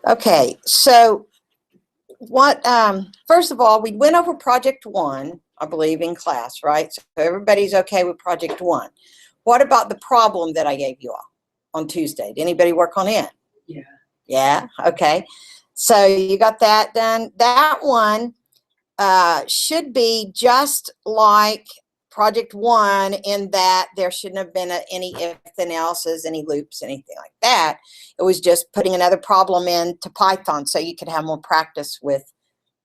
Okay, so what, first of all, we went over project 1, I believe, in class, right? So everybody's okay with project 1. What about the problem that I gave you all on Tuesday? Did anybody work on it? Yeah. Yeah, okay. So you got that done. That one should be just like project 1 in that there shouldn't have been any ifs and else's, any loops, anything like that. It was just putting another problem into Python so you could have more practice with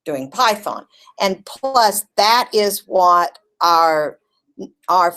doing Python. And plus, that is what our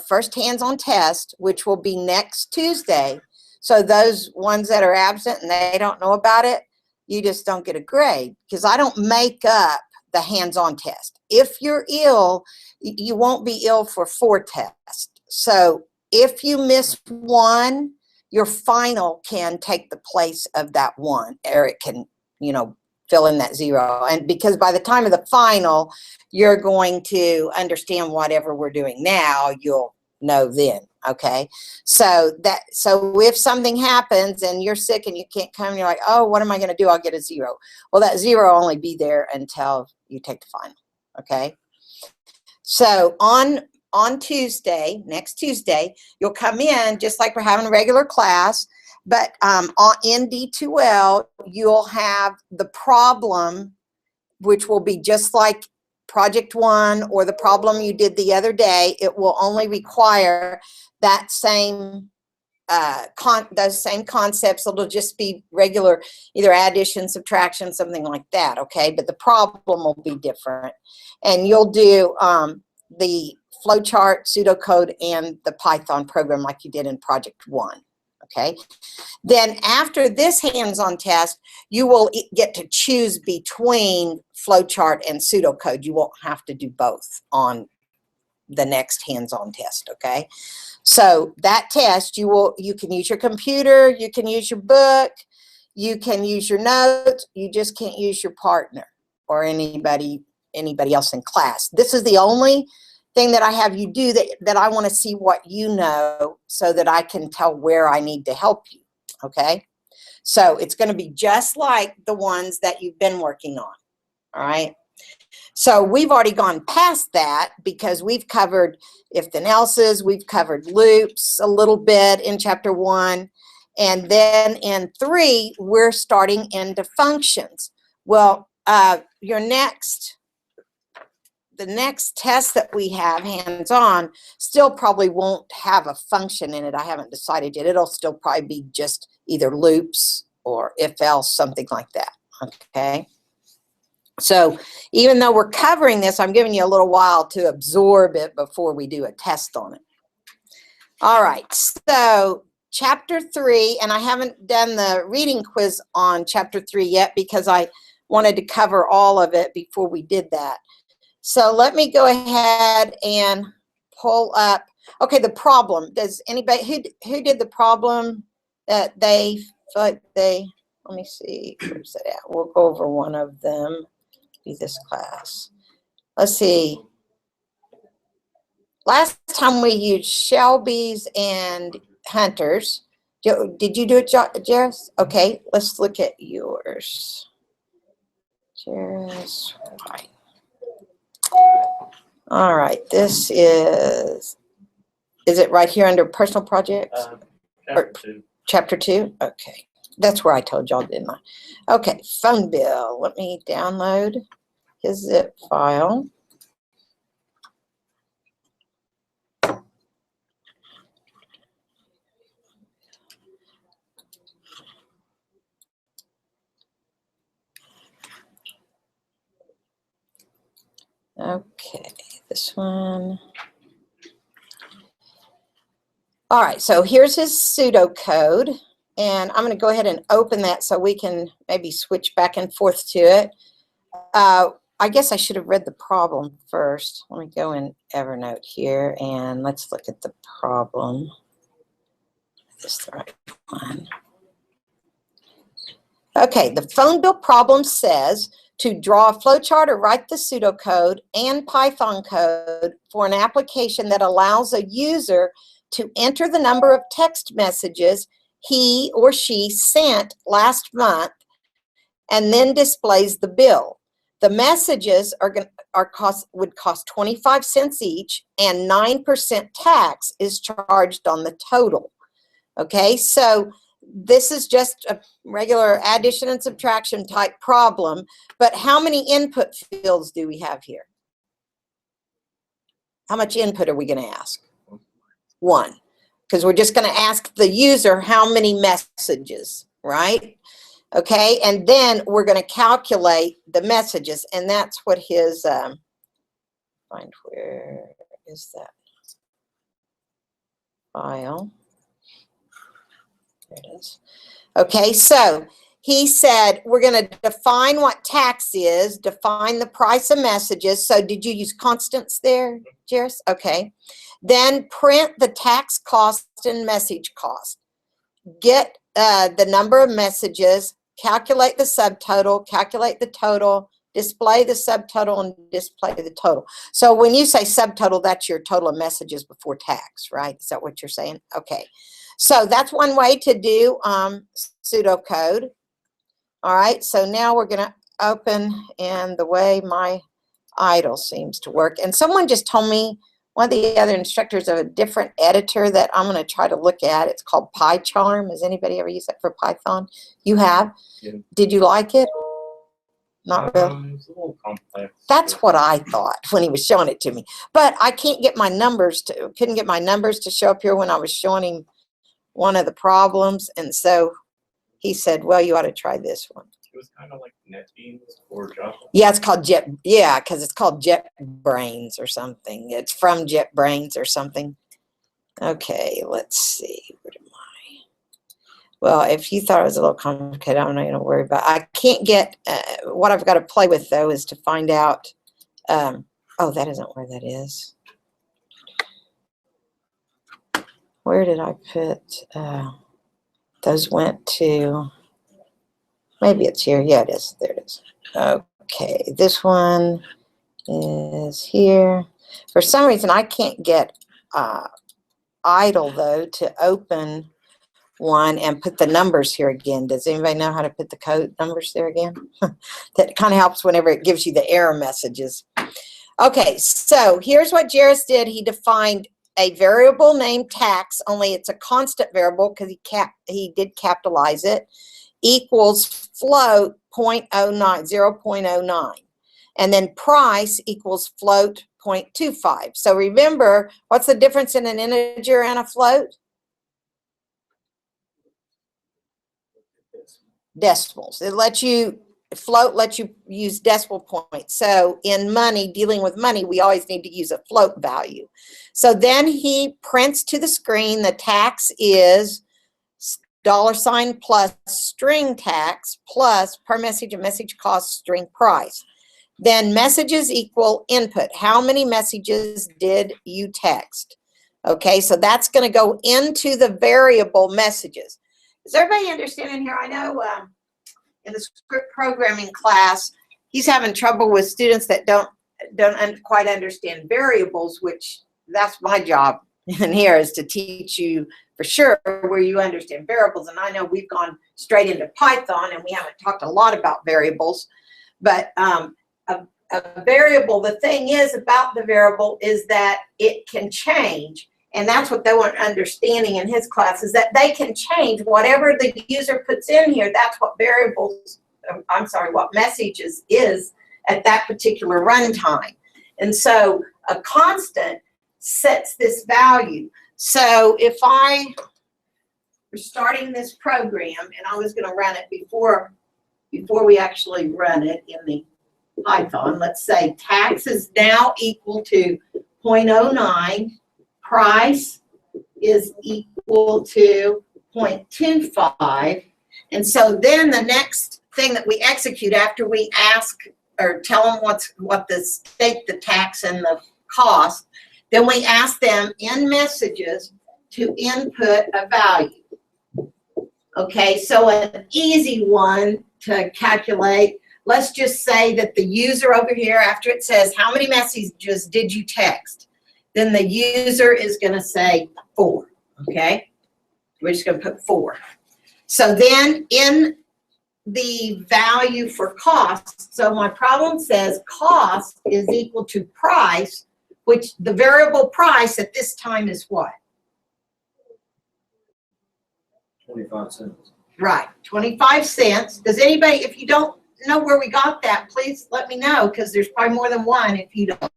first hands-on test, which will be next Tuesday. So those ones that are absent and they don't know about it, you just don't get a grade, because I don't make up the hands-on test. If you're ill, you won't be ill for 4 tests. So if you miss one, your final can take the place of that one, or it can, you know, fill in that 0. And because by the time of the final, you're going to understand whatever we're doing now, you'll know then. Okay, so if something happens and you're sick and you can't come, you're like, oh, what am I going to do? I'll get a 0. Well, that 0 will only be there until you take the final. Okay, so on Tuesday, next Tuesday, you'll come in just like we're having a regular class, but in D2L, you'll have the problem, which will be just like project 1 or the problem you did the other day. It will only require that same those same concepts. It'll just be regular, either addition, subtraction, something like that. Okay, but the problem will be different, and you'll do the flowchart, pseudocode, and the Python program like you did in project 1. Okay, then after this hands-on test, you will get to choose between flowchart and pseudocode. You won't have to do both on the next hands-on test. Okay, so that test, you can use your computer, you can use your book, you can use your notes, you just can't use your partner or anybody else in class. This is the only thing that I have you do that I want to see what you know, so that I can tell where I need to help you. Okay, so it's going to be just like the ones that you've been working on. All right, so we've already gone past that because we've covered if then else's, we've covered loops a little bit in chapter 1, and then in 3 we're starting into functions. Well, the next test that we have hands-on still probably won't have a function in it. I haven't decided yet. It'll still probably be just either loops or if else, something like that. Okay, so even though we're covering this, I'm giving you a little while to absorb it before we do a test on it. All right, so chapter 3, and I haven't done the reading quiz on chapter 3 yet because I wanted to cover all of it before we did that. So let me go ahead and pull up. Okay, the problem. Does anybody who did the problem that let me see, where's it at? We'll go over one of them. Be this class. Let's see. Last time we used Shelby's and Hunter's. Did you do it, Jess? Okay, let's look at yours. Jess White. All right, this is it right here under personal projects? Chapter 2? Okay, that's where I told y'all, didn't I? Okay, phone bill. Let me download his zip file. Okay, this one. All right, so here's his pseudocode, and I'm going to go ahead and open that so we can maybe switch back and forth to it. I guess I should have read the problem first. Let me go in Evernote here, and let's look at the problem. Is this the right one? Okay, the phone bill problem says to draw a flowchart or write the pseudocode and Python code for an application that allows a user to enter the number of text messages he or she sent last month and then displays the bill. The messages would cost 25 cents each, and 9% tax is charged on the total. Okay, so this is just a regular addition and subtraction type problem, but how many input fields do we have here? How much input are we going to ask? 1, because we're just going to ask the user how many messages, right? Okay, and then we're going to calculate the messages, and that's what his, find where is that file? There it is. Okay, so he said we're going to define what tax is, define the price of messages. So did you use constants there, Jairus? Okay. Then print the tax cost and message cost. Get the number of messages, calculate the subtotal, calculate the total, display the subtotal, and display the total. So when you say subtotal, that's your total of messages before tax, right? Is that what you're saying? Okay. So that's one way to do pseudocode. All right, so now we're going to open in the way my idle seems to work. And someone just told me, one of the other instructors, of a different editor that I'm going to try to look at. It's called PyCharm. Has anybody ever used that for Python? You have? Yeah. Did you like it? Not really? It's a little complex. That's what I thought when he was showing it to me. But I couldn't get my numbers to show up here when I was showing him one of the problems, and so he said, well, you ought to try this one. It was kind of like NetBeans or Java. Yeah, it's called because it's called JetBrains or something. It's from JetBrains or something. Okay, let's see. What am I? Well, if you thought it was a little complicated, I'm not going to worry about it. I can't get, what I've got to play with, though, is to find out, oh, that isn't where that is. Where did I put, those went to, maybe it's here. Yeah, it is. There it is. Okay, this one is here. For some reason, I can't get idle, though, to open one and put the numbers here again. Does anybody know how to put the code numbers there again? That kind of helps whenever it gives you the error messages. Okay, so here's what Jairus did. He defined a variable named tax, only it's a constant variable because he did capitalize it, equals float 0.09. And then price equals float 0.25. So remember, what's the difference in an integer and a float? Decimals. It lets you, float lets you use decimal points. So in money, dealing with money, we always need to use a float value. So then he prints to the screen the tax is $ plus string tax plus per message and message cost string price. Then messages equal input. How many messages did you text? Okay, so that's going to go into the variable messages. Is everybody understanding here? I know in the script programming class, he's having trouble with students that don't quite understand variables, which that's my job in here, is to teach you for sure where you understand variables. And I know we've gone straight into Python and we haven't talked a lot about variables, but a variable, the thing is about the variable is that it can change. And that's what they weren't understanding in his class, is that they can change whatever the user puts in here. That's what variables, I'm sorry, what messages is at that particular runtime. And so a constant sets this value. So if I were starting this program and I was going to run it before we actually run it in the Python, let's say tax is now equal to 0.09, price is equal to 0.25, and so then the next thing that we execute after we ask or tell them what the state, the tax, and the cost, then we ask them in messages to input a value. Okay, so an easy one to calculate. Let's just say that the user over here, after it says, how many messages did you text? Then the user is going to say 4, okay? We're just going to put 4. So then in the value for cost. So my problem says cost is equal to price, which the variable price at this time is what? 25 cents. Right, 25 cents. Does anybody, if you don't know where we got that, please let me know, because there's probably more than one if you don't.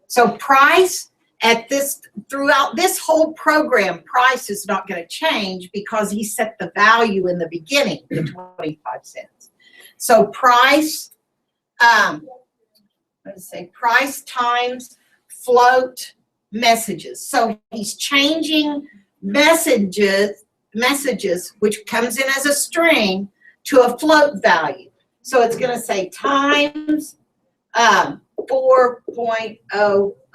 So price at this, throughout this whole program, price is not going to change because he set the value in the beginning to 25 cents. So price, let's say price times float messages. So he's changing messages, which comes in as a string, to a float value. So it's going to say times 4.00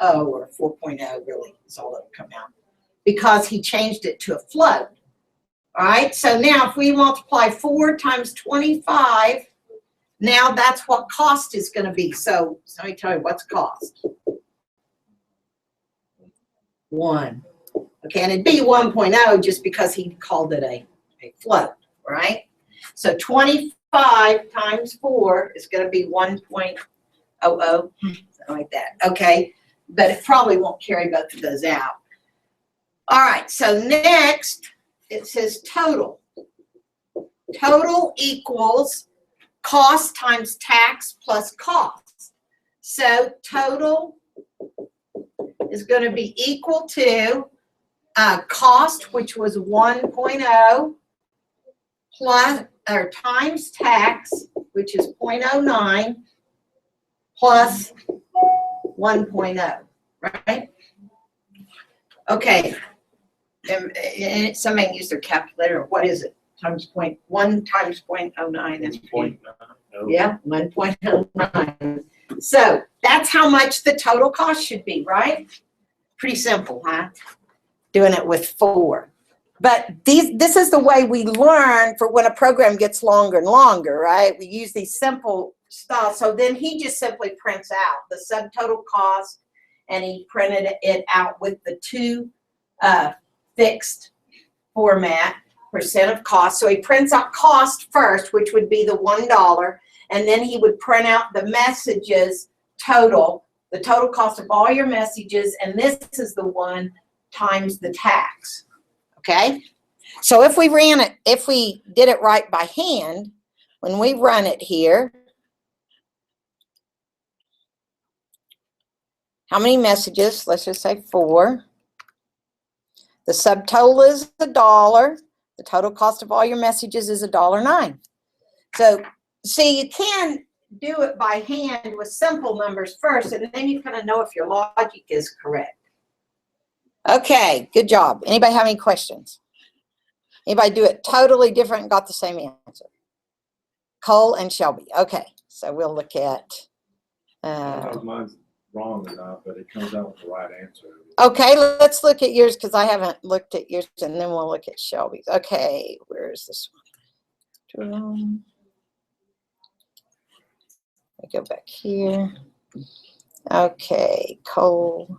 or 4.0 really is all that'll come out, because he changed it to a float. All right, so now if we multiply 4 times 25, now that's what cost is going to be. So let me tell you what's cost. 1. Okay, and it'd be 1.0 just because he called it a float, right? So 25 times 4 is going to be 1.00, something like that. Okay, but it probably won't carry both of those out. All right, so next it says total. Total equals cost times tax plus cost. So total is going to be equal to cost, which was 1.0, plus or times tax, which is 0.09, plus 1.0, right? Okay. And somebody use their calculator. What is it? Times 1 times 0.09. That's 0.9. yeah, 1.09. So that's how much the total cost should be, right? Pretty simple, huh? Doing it with 4. But this is the way we learn for when a program gets longer and longer, right? We use these simple stuff. So then he just simply prints out the subtotal cost, and he printed it out with the 2 fixed format, percent of cost. So he prints out cost first, which would be the $1, and then he would print out the messages total, the total cost of all your messages, and this is the one times the tax. Okay? So if we did it right by hand, when we run it here, how many messages? Let's just say 4. The subtotal is $1. The total cost of all your messages is $1.09. So, see, you can do it by hand with simple numbers first, and then you kind of know if your logic is correct. Okay, good job. Anybody have any questions? Anybody do it totally different and got the same answer? Cole and Shelby. Okay, so we'll look at. I don't know if mine's wrong or not, but it comes out with the right answer. Okay, let's look at yours because I haven't looked at yours, and then we'll look at Shelby's. Okay, where is this one? Let me go back here. Okay, Cole.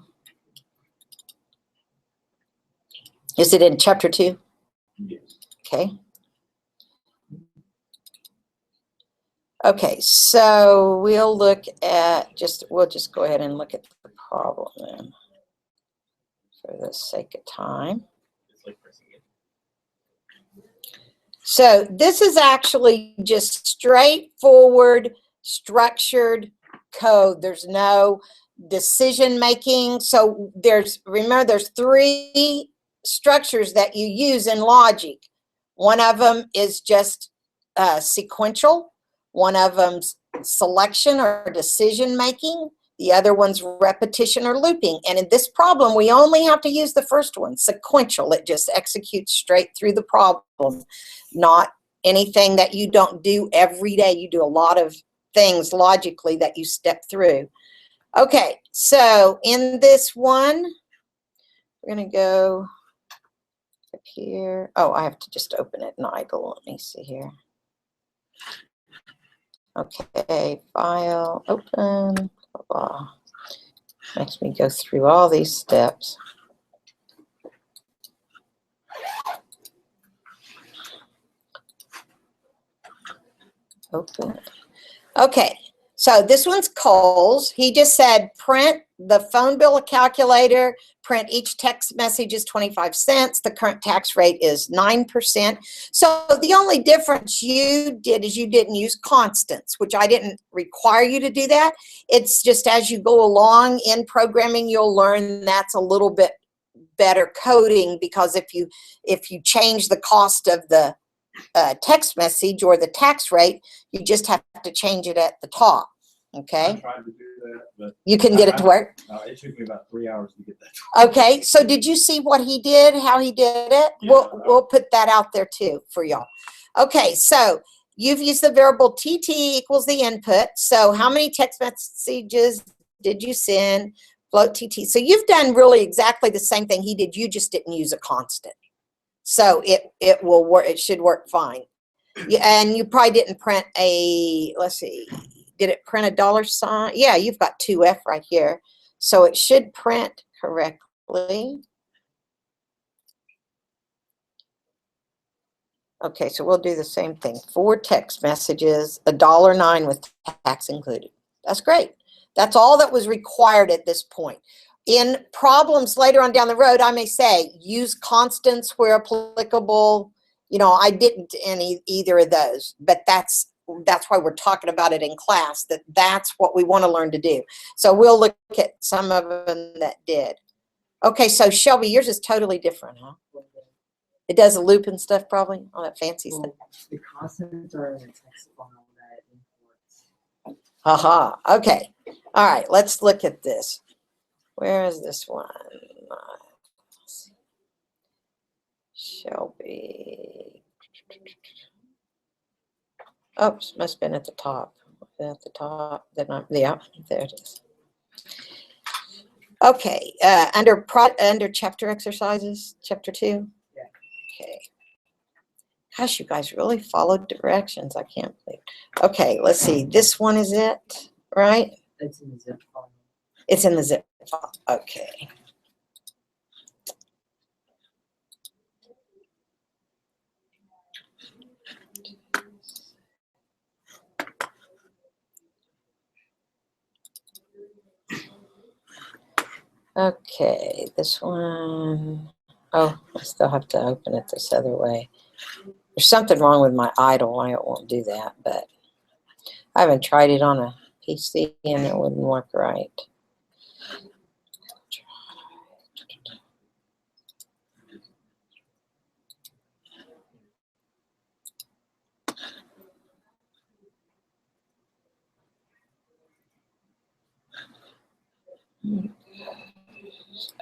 Is it in chapter 2? Yes. Okay. Okay, so we'll look at we'll just go ahead and look at the problem then, for the sake of time. It's like pressing it. So this is actually just straightforward, structured code. There's no decision making. So remember, there's 3 structures that you use in logic. One of them is just sequential. One of them's selection or decision making. The other one's repetition or looping. And in this problem, we only have to use the first one, sequential. It just executes straight through the problem, not anything that you don't do every day. You do a lot of things logically that you step through. Okay, so in this one, we're going to go up here. Oh, I have to just open it in idle. Let me see here. Okay, file, open, blah, blah. Makes me go through all these steps. Open. Okay, so this one's Cole's. He just said print the phone bill calculator, print each text message is 25 cents. The current tax rate is 9%. So the only difference you did is you didn't use constants, which I didn't require you to do that. It's just as you go along in programming, you'll learn that's a little bit better coding, because if you change the cost of the text message or the tax rate, you just have to change it at the top. I Okay, tried to do that, but you can get it to work. it took me about 3 hours to get that to work. Okay, so did you see what he did, how he did it? Yeah. We'll put that out there too for y'all. Okay, so you've used the variable TT equals the input. So how many text messages did you send? Float TT. So you've done really exactly the same thing he did. You just didn't use a constant. So it will work. It should work fine. And you probably didn't print a, let's see, did it print a dollar sign? Yeah, you've got 2F right here. So it should print correctly. Okay, so we'll do the same thing. 4 text messages, $1.09 with tax included. That's great. That's all that was required at this point. In problems later on down the road, I may say, use constants where applicable. You know, I didn't in either of those, but that's why we're talking about it in class, that's what we want to learn to do. So we'll look at some of them that did. Okay, so Shelby, yours is totally different, huh? It does a loop and stuff, probably, all that fancy stuff. The constants are in the text file that imports. Haha, okay. All right, let's look at this. Where is this one? Shelby. Oops, must have been at the top. At the top, then yeah, there it is. Okay, under chapter exercises, chapter 2. Yeah. Okay. Gosh, you guys really followed directions. I can't believe. Okay, let's see. This one is it, right? It's in the zip file. It's in the zip file. Okay. Okay, this one. Oh, I still have to open it this other way. There's something wrong with my idle. Why it won't do that, but I haven't tried it on a PC and it wouldn't work right.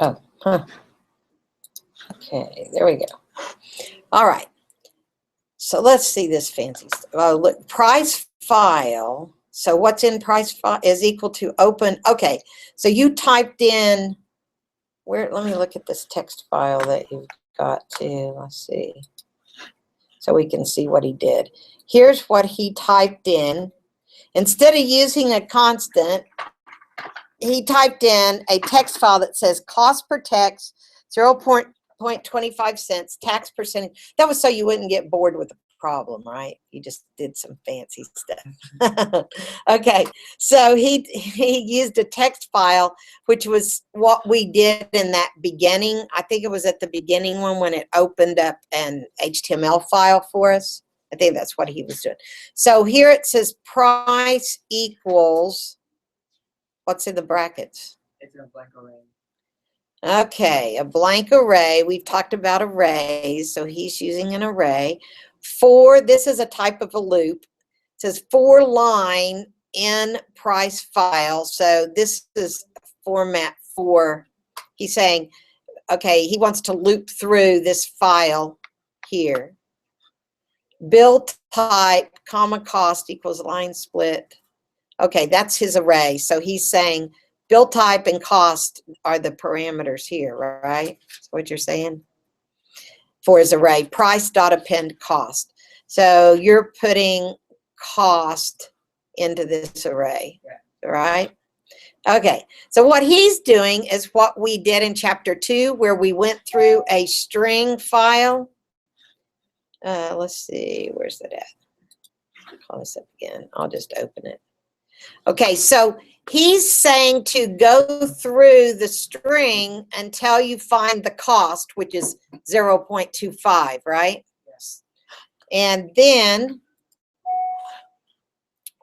Oh, huh. Okay, there we go. All right. So let's see this fancy stuff. Oh, look, price file. So what's in price file is equal to open. Okay, so you typed in, where, let me look at this text file that you've got too. Let's see. So we can see what he did. Here's what he typed in. Instead of using a constant, he typed in a text file that says cost per text, 0.25 cents, tax percentage. That was so you wouldn't get bored with the problem, right? You just did some fancy stuff. Okay, so he used a text file, which was what we did in that beginning. I think it was at the beginning one when it opened up an HTML file for us. I think that's what he was doing. So here it says price equals, what's in the brackets? It's in a blank array. Okay, a blank array. We've talked about arrays, so he's using an array. This is a type of a loop. It says 4-line in price file. So this is format for, he's saying, okay, he wants to loop through this file here. Bill type, comma, cost equals line split. Okay, that's his array. So he's saying bill type and cost are the parameters here, right? That's what you're saying? For his array, price dot append cost. So you're putting cost into this array, right? Okay, so what he's doing is what we did in chapter 2, where we went through a string file. Let's see, where's that at? call this up again. I'll just open it. Okay, so he's saying to go through the string until you find the cost, which is 0.25, right? Yes. And then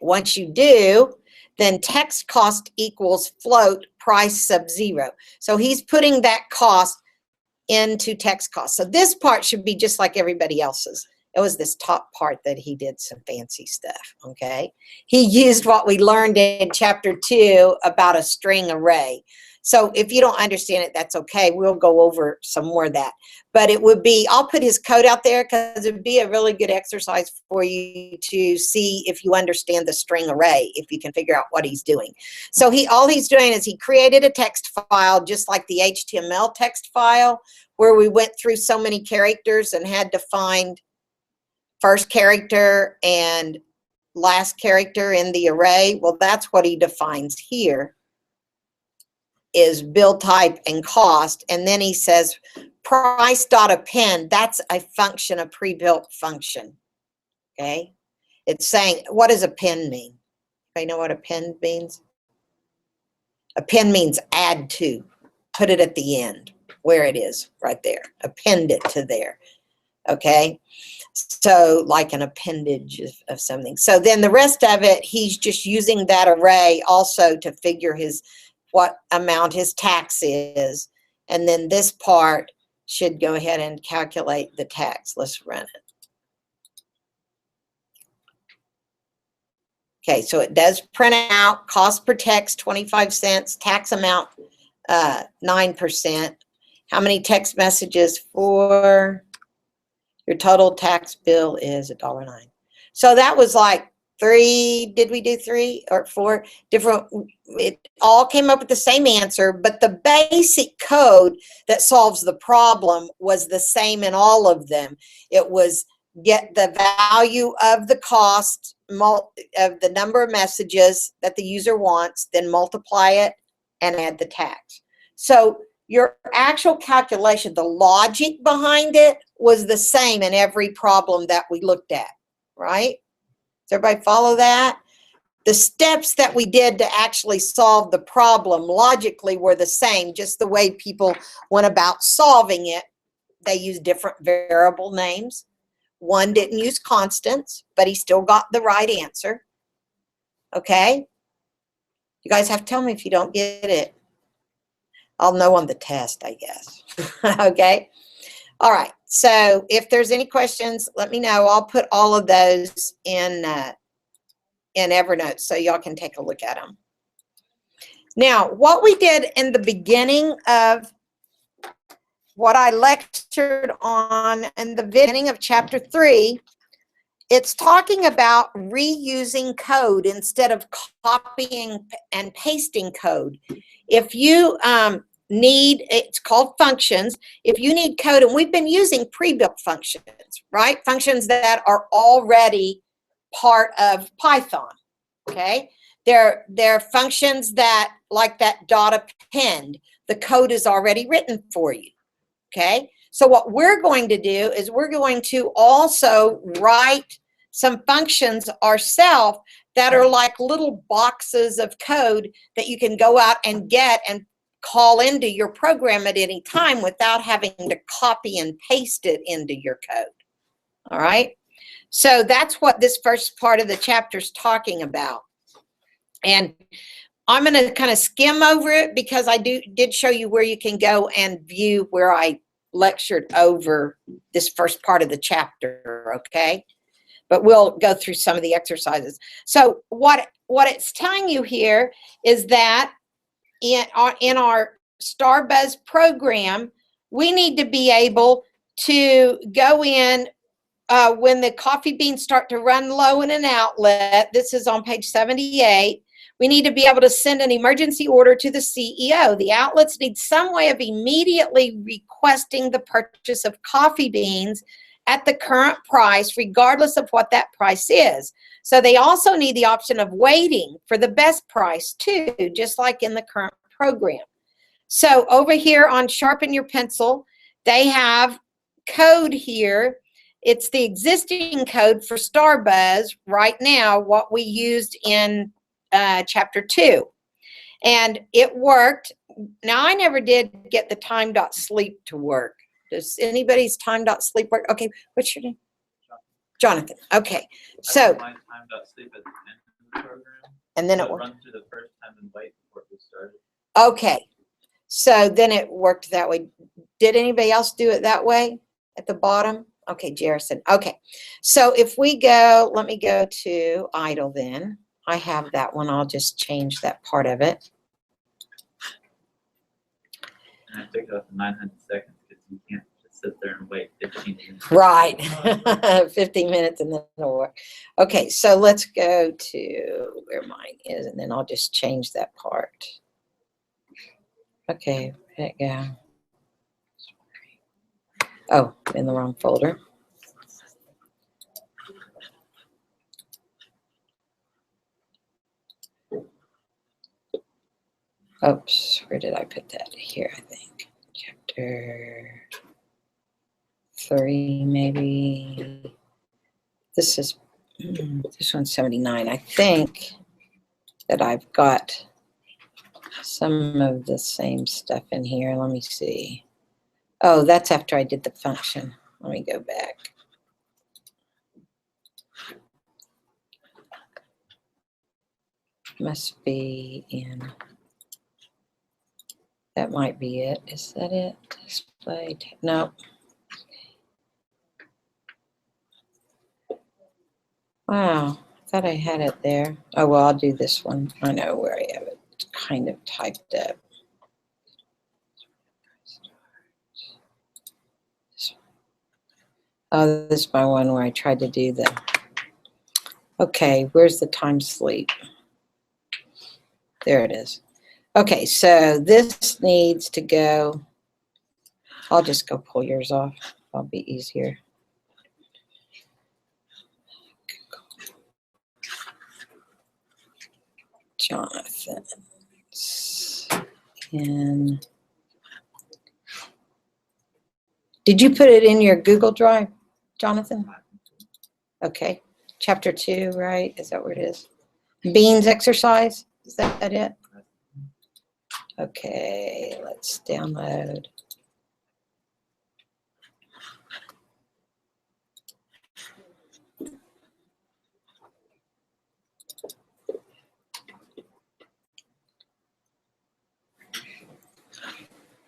once you do, then text cost equals float price sub 0. So he's putting that cost into text cost. So this part should be just like everybody else's. It was this top part that he did some fancy stuff, okay? He used what we learned in chapter 2 about a string array. So if you don't understand it, that's okay. We'll go over some more of that. But it would be, I'll put his code out there because it would be a really good exercise for you to see if you understand the string array, if you can figure out what he's doing. So all he's doing is he created a text file just like the HTML text file where we went through so many characters and had to find first character and last character in the array. Well, that's what he defines here, is build type and cost. And then he says price.append, that's a function, a pre-built function, okay? It's saying, what does append mean? Anybody know what append means? Append means add to, put it at the end, where it is, right there. Append it to there, okay? So like an appendage of something. So then the rest of it, he's just using that array also to figure what amount his tax is. And then this part should go ahead and calculate the tax. Let's run it. Okay, so it does print out cost per text 25 cents, tax amount 9%. How many text messages for? Your total tax bill is $1.09. So that was like 3, did we do 3 or 4 different, it all came up with the same answer, but the basic code that solves the problem was the same in all of them. It was get the value of the cost of the number of messages that the user wants, then multiply it and add the tax. So your actual calculation, the logic behind it was the same in every problem that we looked at, right? Does everybody follow that? The steps that we did to actually solve the problem logically were the same, just the way people went about solving it. They used different variable names. One didn't use constants, but he still got the right answer. Okay? You guys have to tell me if you don't get it. I'll know on the test, I guess. Okay? All right. So if there's any questions, let me know. I'll put all of those in Evernote so y'all can take a look at them. Now, what we did in the beginning of what I lectured on in the beginning of chapter 3, it's talking about reusing code instead of copying and pasting code. If you it's called functions. If you need code, and we've been using pre-built functions, right? Functions that are already part of Python, okay? They're functions that, like that dot append, the code is already written for you, okay? So what we're going to do is we're going to also write some functions ourselves that are like little boxes of code that you can go out and get and call into your program at any time without having to copy and paste it into your code. All right? So that's what this first part of the chapter is talking about. And I'm going to kind of skim over it because I did show you where you can go and view where I lectured over this first part of the chapter, okay? But we'll go through some of the exercises. So what it's telling you here is that in our StarBuzz program, we need to be able to go in when the coffee beans start to run low in an outlet. This is on page 78. We need to be able to send an emergency order to the CEO. The outlets need some way of immediately requesting the purchase of coffee beans at the current price, regardless of what that price is. So they also need the option of waiting for the best price too, just like in the current program. So over here on Sharpen Your Pencil, they have code here. it's the existing code for Starbuzz right now, what we used in chapter 2. And it worked. Now, I never did get the time.sleep to work. Does anybody's time.sleep work? Okay, what's your name? Jonathan. Okay, so. My time.sleep at the end of the program. And then So it worked. run through the first time and wait before we started. Okay, so then it worked that way. Did anybody else do it that way at the bottom? Okay, Jerison. Okay, so if we go, let me go to idle then. I have that one. I'll just change that part of it. And I took it off to 900 seconds because you can't just sit there and wait 15 minutes. Right, 15 minutes and then it'll work. Okay, so let's go to where mine is, and then I'll just change that part. Okay, where'd it go? Oh, in the wrong folder. Oops, where did I put that? Here, I think. Chapter 3, maybe. This is, this one's 79. I think that I've got some of the same stuff in here. Let me see. Oh, that's after I did the function. Let me go back. Must be in, that might be it. Is that it? Display, no. Wow, I thought I had it there. Oh, well, I'll do this one. I know where I have it. It's kind of typed up. Oh, this is my one where I tried to do the, okay, where's the time sleep? There it is. Okay, so this needs to go, I'll just go pull yours off. That'll be easier. Jonathan. And did you put it in your Google Drive, Jonathan? Okay, chapter 2, right? Is that where it is? Beans exercise, is that it? Okay, let's download.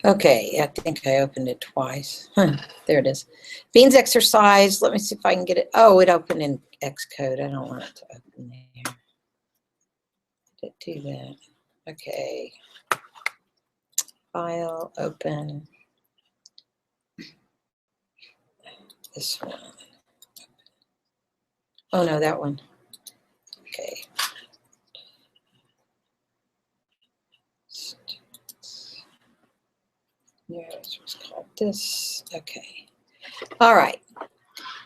Okay, I think I opened it twice. There it is. Beans exercise. Let me see if I can get it. Oh, it opened in Xcode. I don't want it to open there. Did it do that? Okay. File, open. This one. Oh, no, that one. Okay. Yeah, this was called this. Okay. All right.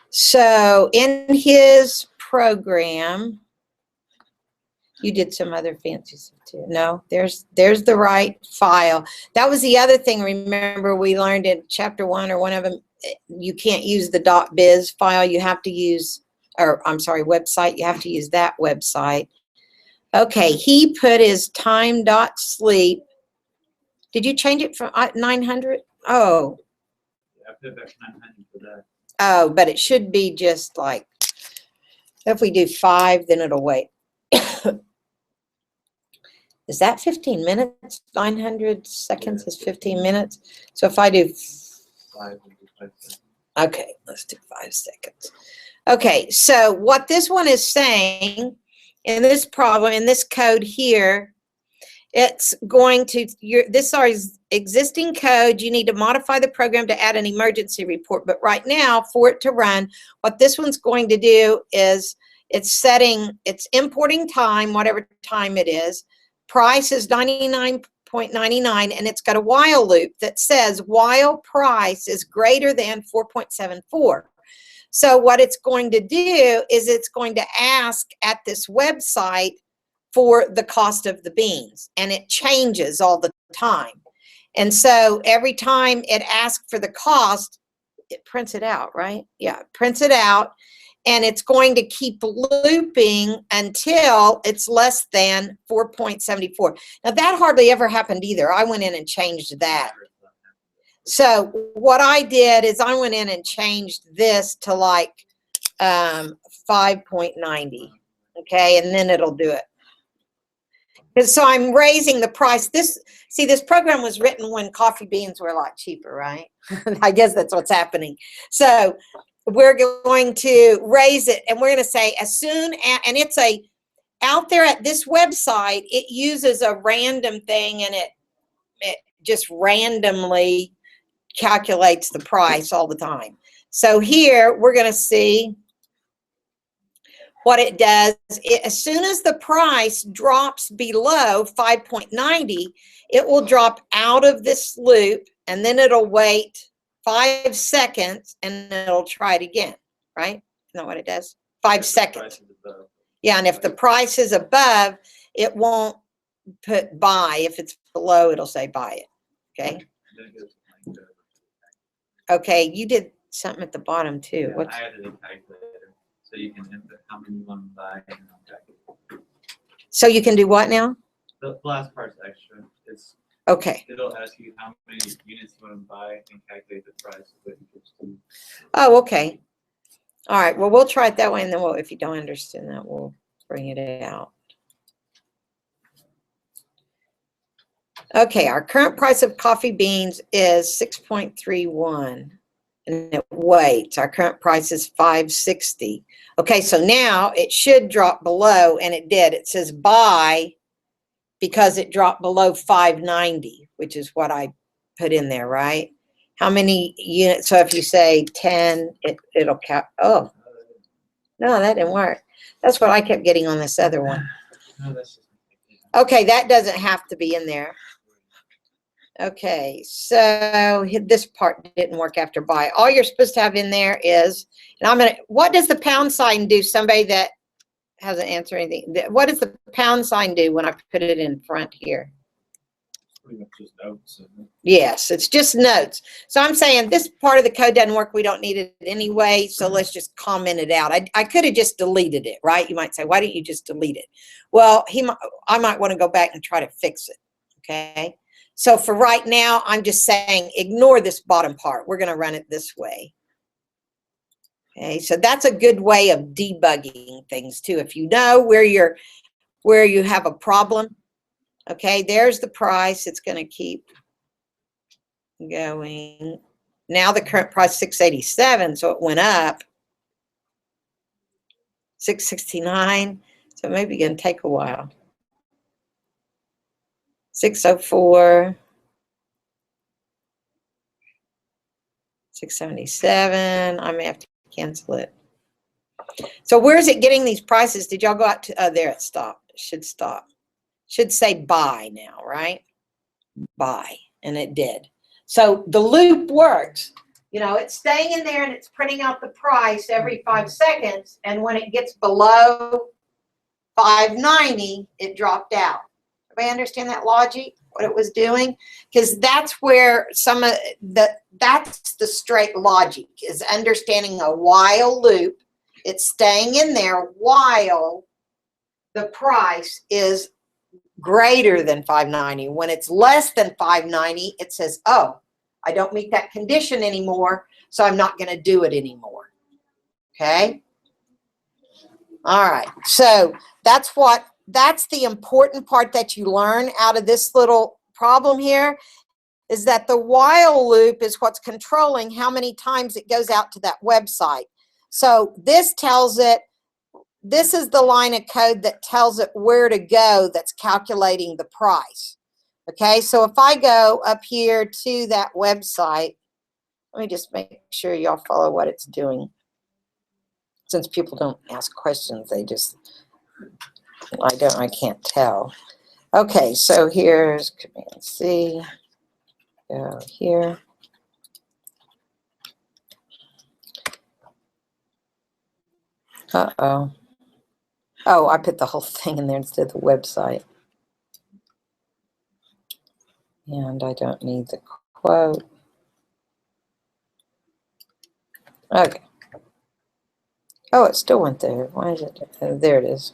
So in his program, you did some other fancy stuff too. No, there's the right file. That was the other thing. Remember, we learned in chapter 1 or one of them, you can't use the .biz file. You have to use, or I'm sorry, website. You have to use that website. Okay, he put his time.sleep. Did you change it from 900? Oh. I put it back to 900 for that. Oh, but it should be just like, if we do 5, then it'll wait. Is that 15 minutes? 900 seconds is 15 minutes. So if I do, 5 would be 5 seconds. okay, let's do 5 seconds. Okay, so what this one is saying in this problem, in this code here, it's going to, this is our existing code. You need to modify the program to add an emergency report. But right now, for it to run, what this one's going to do is it's importing time, whatever time it is. Price is 99.99, and it's got a while loop that says while price is greater than 4.74. So what it's going to do is it's going to ask at this website for the cost of the beans, and it changes all the time. And so every time it asks for the cost, it prints it out, right? Yeah, it prints it out, and it's going to keep looping until it's less than 4.74. Now, that hardly ever happened either. I went in and changed that. So what I did is I went in and changed this to like 5.90, okay, and then it'll do it. And so I'm raising the price. This program was written when coffee beans were a lot cheaper, right? I guess that's what's happening. So we're going to raise it, and we're going to say as soon as, and it's out there at this website, it uses a random thing, and it just randomly calculates the price all the time. So here we're going to see what it does. As soon as the price drops below 5.90, it will drop out of this loop, and then it'll wait 5 seconds, and it'll try it again, right? Isn't that what it does? 5 seconds. Yeah, and if the price is above, it won't put buy. If it's below, it'll say buy it, okay? Okay, you did something at the bottom too. Yeah, What's, I added a calculator, so you can input how many you want to buy and I'll calculate. so you can do what now? The last part's extra. Okay. It'll ask you how many units you want to buy and calculate the price of what you get to. Oh, okay. All right. Well, we'll try it that way, and then we'll, if you don't understand that, we'll bring it out. Okay, our current price of coffee beans is 6.31, and it waits. Our current price is 5.60. Okay, so now it should drop below, and it did. It says buy because it dropped below 5.90, which is what I put in there, right? How many units? So if you say 10, it'll count. Oh, no, that didn't work. That's what I kept getting on this other one. No, that's just. Okay, that doesn't have to be in there. Okay, so this part didn't work after buy. All you're supposed to have in there is, and I'm gonna, what does the pound sign do? Somebody that hasn't answered anything. What does the pound sign do when I put it in front here? Pretty much just notes, isn't it? Yes, it's just notes. So I'm saying this part of the code doesn't work. We don't need it anyway, so let's just comment it out. I could have just deleted it, right? You might say, why didn't you just delete it? Well, I might want to go back and try to fix it, okay? So for right now, I'm just saying ignore this bottom part. We're going to run it this way. Okay, so that's a good way of debugging things too. If you know where you have a problem, okay, there's the price. It's going to keep going. Now the current price is $6.87, so it went up. $6.69, so maybe going to take a while. $6.04. $6.77. I may have to cancel it. So where is it getting these prices? Did y'all go out to, there it stopped. It should stop. Should say buy now, right? Buy, and it did. So the loop works. You know, it's staying in there and it's printing out the price every 5 seconds, and when it gets below 5.90, it dropped out. Everybody understand that logic? What it was doing? Because that's where some of that's the straight logic, is understanding a while loop. It's staying in there while the price is greater than 5.90. When it's less than 5.90, it says, oh, I don't meet that condition anymore, so I'm not going to do it anymore. Okay? All right. So that's the important part that you learn out of this little problem here, is that the while loop is what's controlling how many times it goes out to that website. So this tells it, this is the line of code that tells it where to go that's calculating the price. Okay, so if I go up here to that website, let me just make sure y'all follow what it's doing. Since people don't ask questions, they just, I can't tell. Okay, so here's Command C, go here. Uh-oh. Oh, I put the whole thing in there instead of the website. And I don't need the quote. Okay. Oh, it still went there. Why is it? There it is.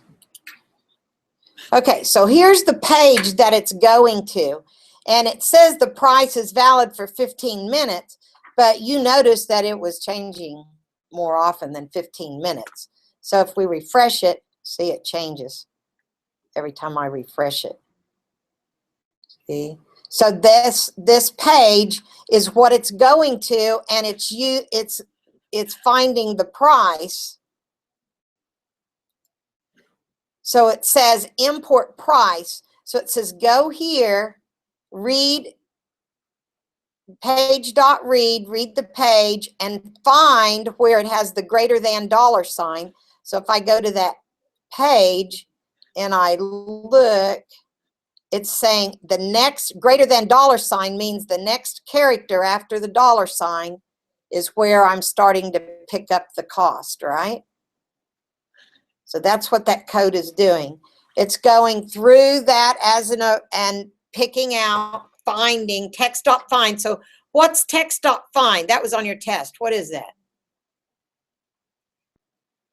Okay, so here's the page that it's going to. And it says the price is valid for 15 minutes, but you notice that it was changing more often than 15 minutes. So if we refresh it, see it changes every time I refresh it. See? So this page is what it's going to, and it's finding the price. So it says import price. So it says go here, read page.read, read the page, and find where it has the greater than $sign. So if I go to that page and I look, it's saying the next greater than $sign means the next character after the $sign is where I'm starting to pick up the cost, right? So that's what that code is doing. It's going through that as and picking out, finding, text.find. So what's text.find? That was on your test. What is that?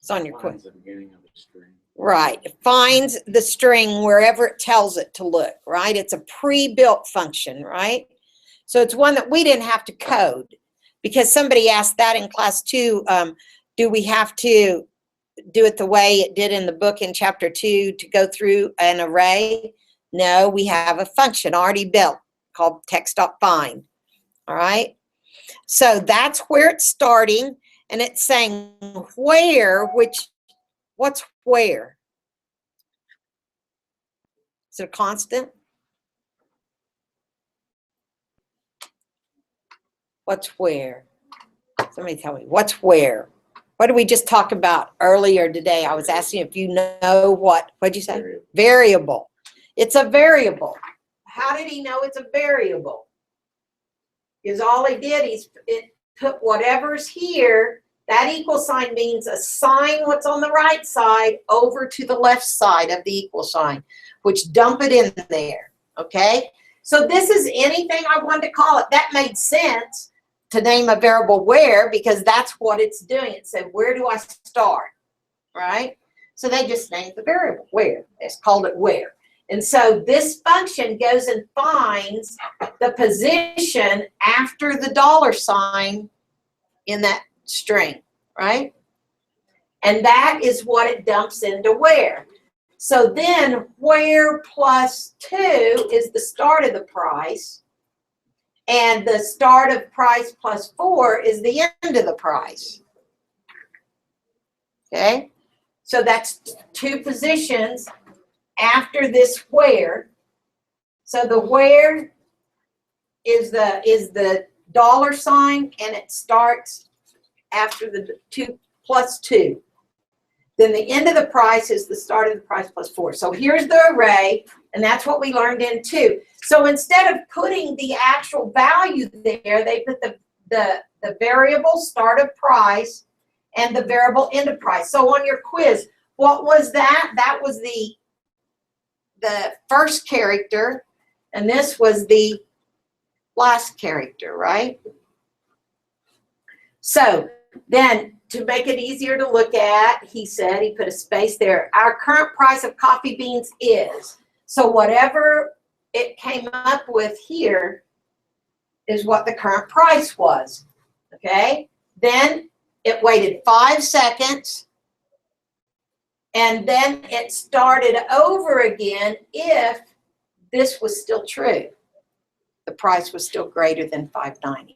It's on your quiz. Finds the beginning of the string. Right. It finds the string wherever it tells it to look, right? It's a pre-built function, right? So it's one that we didn't have to code, because somebody asked that in class 2. Do we have to do it the way it did in the book in chapter 2 to go through an array? No, we have a function already built called text.find. All right. So that's where it's starting, and it's saying where, what's where? Is it a constant? What's where? Somebody tell me, what's where? What did we just talk about earlier today? I was asking if you know what'd you say? Variable. It's a variable. How did he know it's a variable? Because all he did is put whatever's here, that equal sign means assign what's on the right side over to the left side of the equal sign, which dump it in there, okay? So this is anything I wanted to call it. That made sense to name a variable where, because that's what it's doing. It said, where do I start, right? So they just named the variable where. It's called it where. And so this function goes and finds the position after the $sign in that string, right? And that is what it dumps into where. So then where plus 2 is the start of the price, and the start of price plus 4 is the end of the price. Okay? So that's 2 positions after this where. So the where is the $sign, and it starts after the 2 plus 2. Then the end of the price is the start of the price plus 4. So here's the array, and that's what we learned in 2. So instead of putting the actual value there, they put the variable start of price and the variable end of price. So on your quiz, what was that? That was the first character, and this was the last character, right? So then, to make it easier to look at, he said, he put a space there, our current price of coffee beans is. So whatever it came up with here is what the current price was, okay? Then it waited 5 seconds, and then it started over again if this was still true. The price was still greater than $5.90.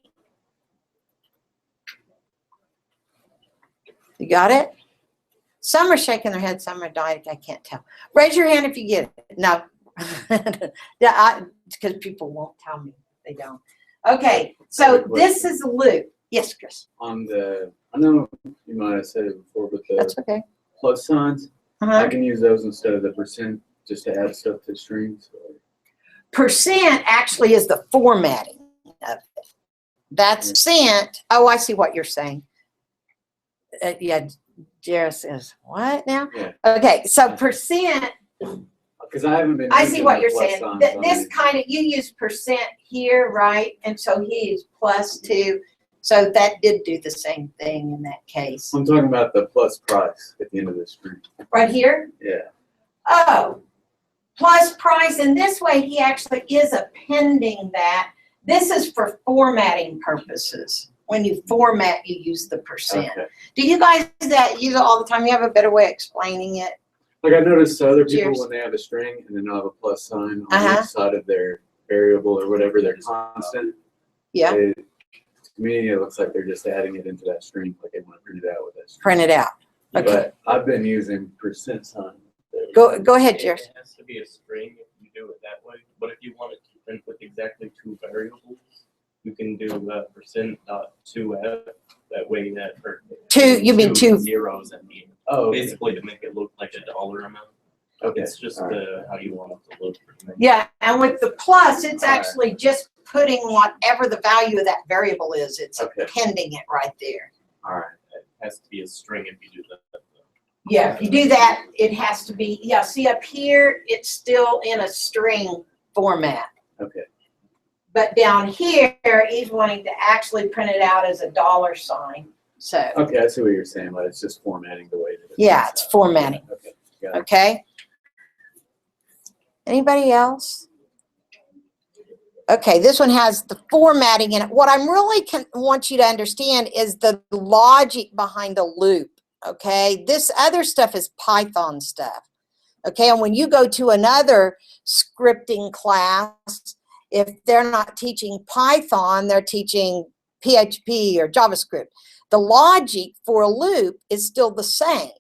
You got it? Some are shaking their head, some are nodding. I can't tell. Raise your hand if you get it. No. Yeah, because people won't tell me they don't. Okay, so this is a loop. Yes, Chris. On the, I know you might have said it before, but That's the okay. plus signs, I can use those instead of the percent just to add stuff to strings. Percent actually is the formatting of it. That's percent. Oh, I see what you're saying. Yeah, Jared says, what now? Yeah. Okay, so percent, Because I haven't been. I see using what the you're plus saying. signs on This it. kind of, you use percent here, right? And so he used plus 2. So that did do the same thing in that case. I'm talking about the plus price at the end of the string. Right here? Yeah. Oh, plus price, and this way he actually is appending that. This is for formatting purposes. When you format, you use the percent. Okay. Do you guys that use it all the time? You have a better way of explaining it? Like I noticed other people Cheers. when they have a string and then they'll have a plus sign on Uh-huh. each side of their variable or whatever, their constant. Yeah, To me, it looks like they're just adding it into that string, like they want to print it out with that string. print it out. Okay. But I've been using percent sign. Go ahead, Jared. It has to be a string if you do it that way, but if you want it to print with exactly two variables, you can do %.2f, that way that, or. You mean two? Zeros at the end, Oh, okay. basically to make it look like a dollar amount. Okay. It's just All right. how you want it to look. Yeah, and with the plus, it's All right. actually just putting whatever the value of that variable is. It's Okay. appending it right there. All right. It has to be a string if you do that. Yeah, if you do that, it has to be, yeah, see up here, it's still in a string format. Okay. But down here, he's wanting to actually print it out as a dollar sign. So, Okay, I see what you're saying, but it's just formatting the way that it yeah, prints it's out. formatting. Okay. Got it. Okay? Anybody else? Okay, this one has the formatting in it. What I'm really want you to understand is the logic behind a loop. Okay, this other stuff is Python stuff. Okay, and when you go to another scripting class, if they're not teaching Python, they're teaching PHP or JavaScript. The logic for a loop is still the same.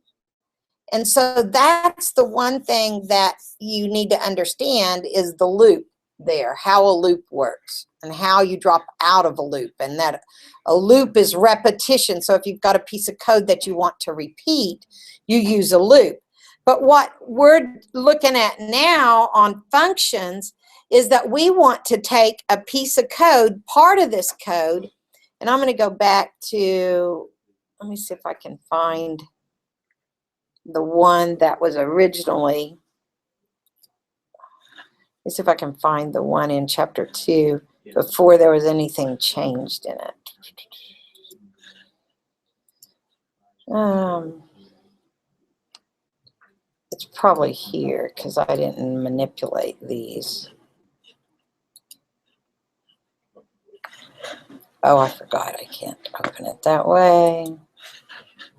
And so that's the one thing that you need to understand is the loop there, how a loop works and how you drop out of a loop, and that a loop is repetition. So if you've got a piece of code that you want to repeat, you use a loop. But what we're looking at now on functions is that we want to take a piece of code, part of this code, and I'm going to go back to, let me see if I can find the one that was originally, let's see if I can find the one in chapter 2 before there was anything changed in it. It's probably here because I didn't manipulate these. Oh, I forgot. I can't open it that way.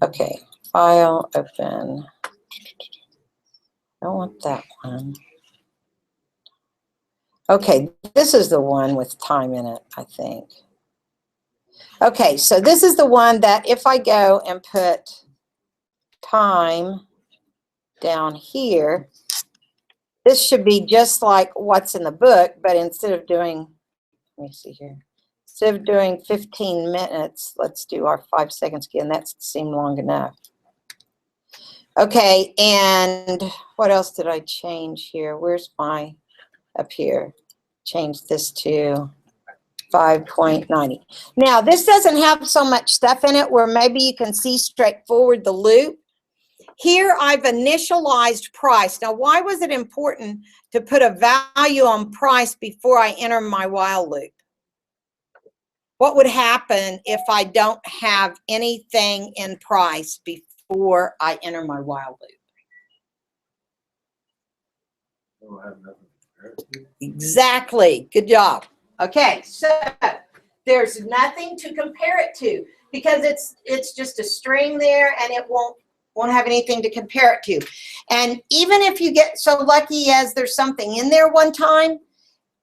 Okay, file, open. I don't want that one. Okay, this is the one with time in it, I think. Okay, so this is the one that if I go and put time down here, this should be just like what's in the book, but instead of doing, let me see here, instead of doing 15 minutes, let's do our 5 seconds again. That seemed long enough. Okay, and what else did I change here? Where's my, up here, change this to 5.90. Now, this doesn't have so much stuff in it where maybe you can see straightforward the loop. Here, I've initialized price. Now, why was it important to put a value on price before I enter my while loop? What would happen if I don't have anything in price before I enter my while loop? Don't have nothing to compare it to. Exactly. Good job. Okay, so there's nothing to compare it to because it's just a string there and it won't have anything to compare it to. And even if you get so lucky as there's something in there one time,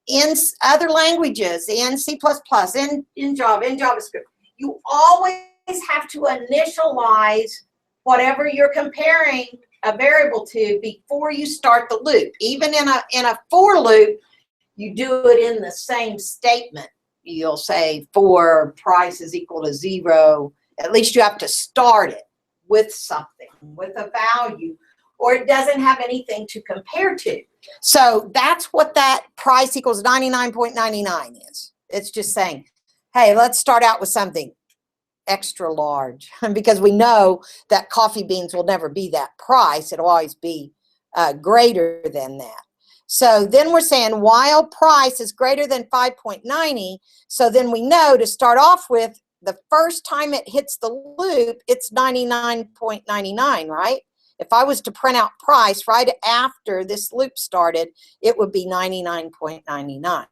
in other languages, in C++, in Java, in JavaScript, you always have to initialize whatever you're comparing a variable to before you start the loop. Even in a for loop, you do it in the same statement. You'll say for price is equal to 0. At least you have to start it with something, with a value, or it doesn't have anything to compare to. So that's what that price equals 99.99 is. It's just saying, hey, let's start out with something extra large because we know that coffee beans will never be that price. It'll always be greater than that. So then we're saying while price is greater than 5.90, so then we know to start off with, the first time it hits the loop, it's 99.99, right? If I was to print out price right after this loop started, it would be 99.99.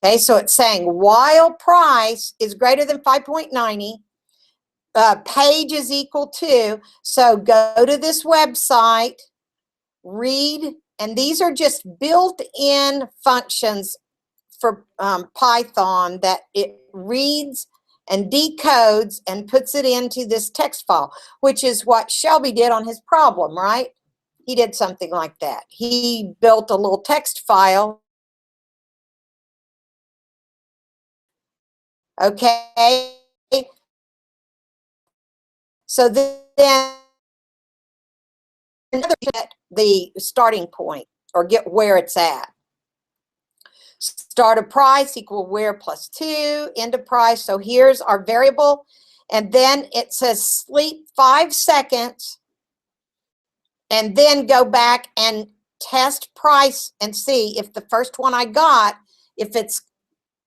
Okay, so it's saying while price is greater than 5.90, page is equal to, so go to this website, read, and these are just built-in functions for Python that it reads and decodes and puts it into this text file, which is what Shelby did on his problem, right? He did something like that. He built a little text file. Okay. So then get the starting point or get where it's at. Start of price equal where plus 2, end of price. So here's our variable. And then it says sleep 5 seconds. And then go back and test price and see if the first one I got, if it's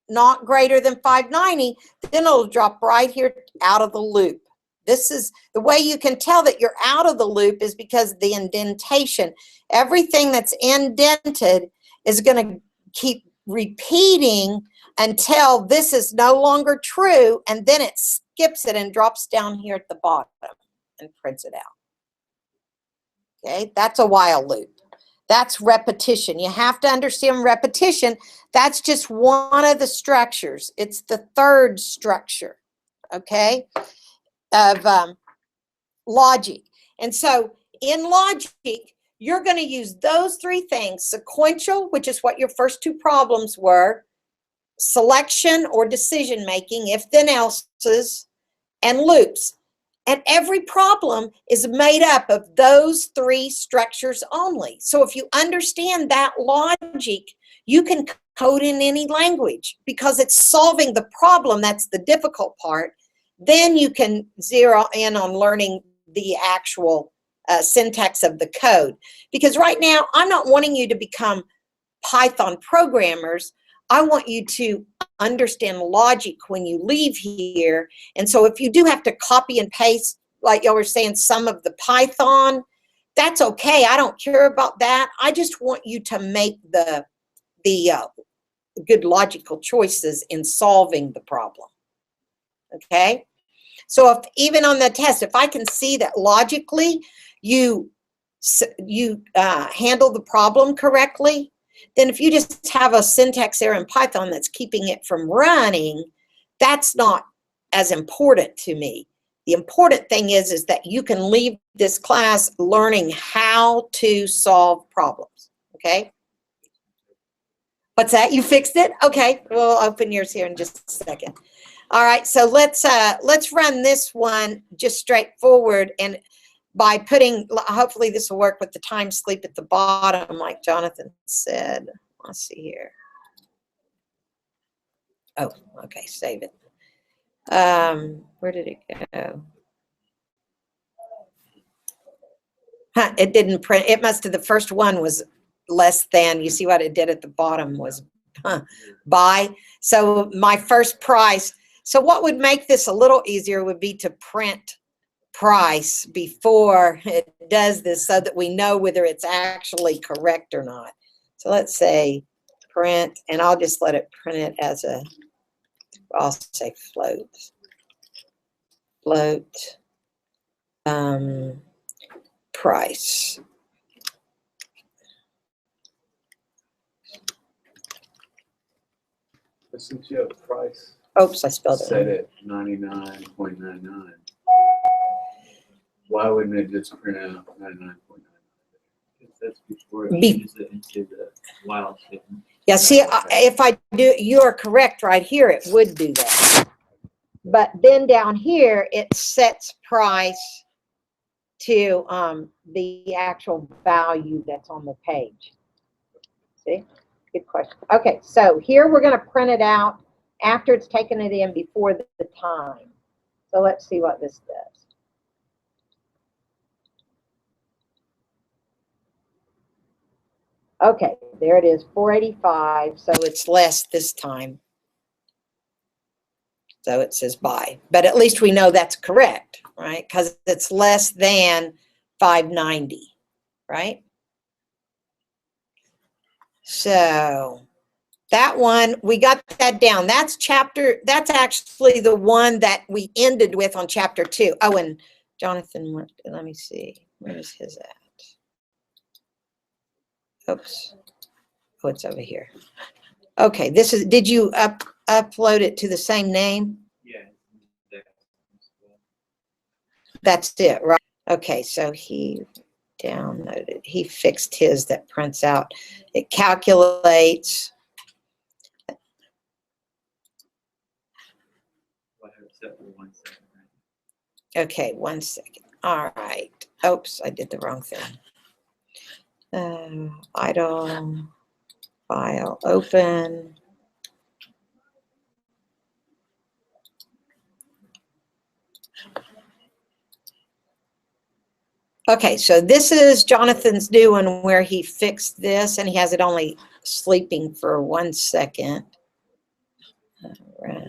not greater than 590, then it'll drop right here out of the loop. This is the way you can tell that you're out of the loop, is because the indentation, everything that's indented is going to keep repeating until this is no longer true, and then it skips it and drops down here at the bottom and prints it out. Okay, that's a while loop. That's repetition. You have to understand repetition. That's just one of the structures. It's the third structure, okay, of logic. And so in logic, you're going to use those 3 things: sequential, which is what your first 2 problems were, selection or decision making, if then else's, and loops. And every problem is made up of those 3 structures only. So if you understand that logic, you can code in any language because it's solving the problem. That's the difficult part. Then you can zero in on learning the actual syntax of the code. Because right now, I'm not wanting you to become Python programmers. I want you to understand logic when you leave here. And so if you do have to copy and paste, like y'all were saying, some of the Python, that's okay. I don't care about that. I just want you to make the good logical choices in solving the problem. Okay? So if even on the test, if I can see that logically you handle the problem correctly, then if you just have a syntax error in Python that's keeping it from running, that's not as important to me. The important thing is that you can leave this class learning how to solve problems, okay? What's that? You fixed it? Okay, we'll open yours here in just a second. All right, so let's run this one just straightforward, and by putting, hopefully this will work with the time sleep at the bottom, like Jonathan said. Let's see here. Oh, okay, save it. Where did it go? Huh, it didn't print. It must have, the first one was less than, you see what it did at the bottom was buy. So my first price. So what would make this a little easier would be to print price before it does this so that we know whether it's actually correct or not. So let's say print, and I'll just let it print it as a, I'll say float. Float price. Since you have a price, Oops, I spelled it set wrong. it 99.99. Why wouldn't it just print out 99.99? Because that's before it Be- changes it into the while statement. Yeah, see, if I do, you are correct right here, it would do that. But then down here, it sets price to the actual value that's on the page. See? Good question. Okay, so here we're going to print it out after it's taken it in before the time. So let's see what this does. Okay, there it is, 485, so it's less this time. So it says buy, but at least we know that's correct, right? Because it's less than 590, right? So that one, we got that down. That's actually the one that we ended with on chapter 2. Oh, and Jonathan, let me see. Where is his at? Oops. Oh, it's over here. Okay, this is, did you upload it to the same name? Yeah. That's it, right? Okay, so he downloaded, he fixed his that prints out. It calculates. Well, I have it set for 1 second, right? Okay, 1 second. All right. Oops, I did the wrong thing. Idle, file, open. Okay, so this is Jonathan's new one where he fixed this and he has it only sleeping for 1 second. All right.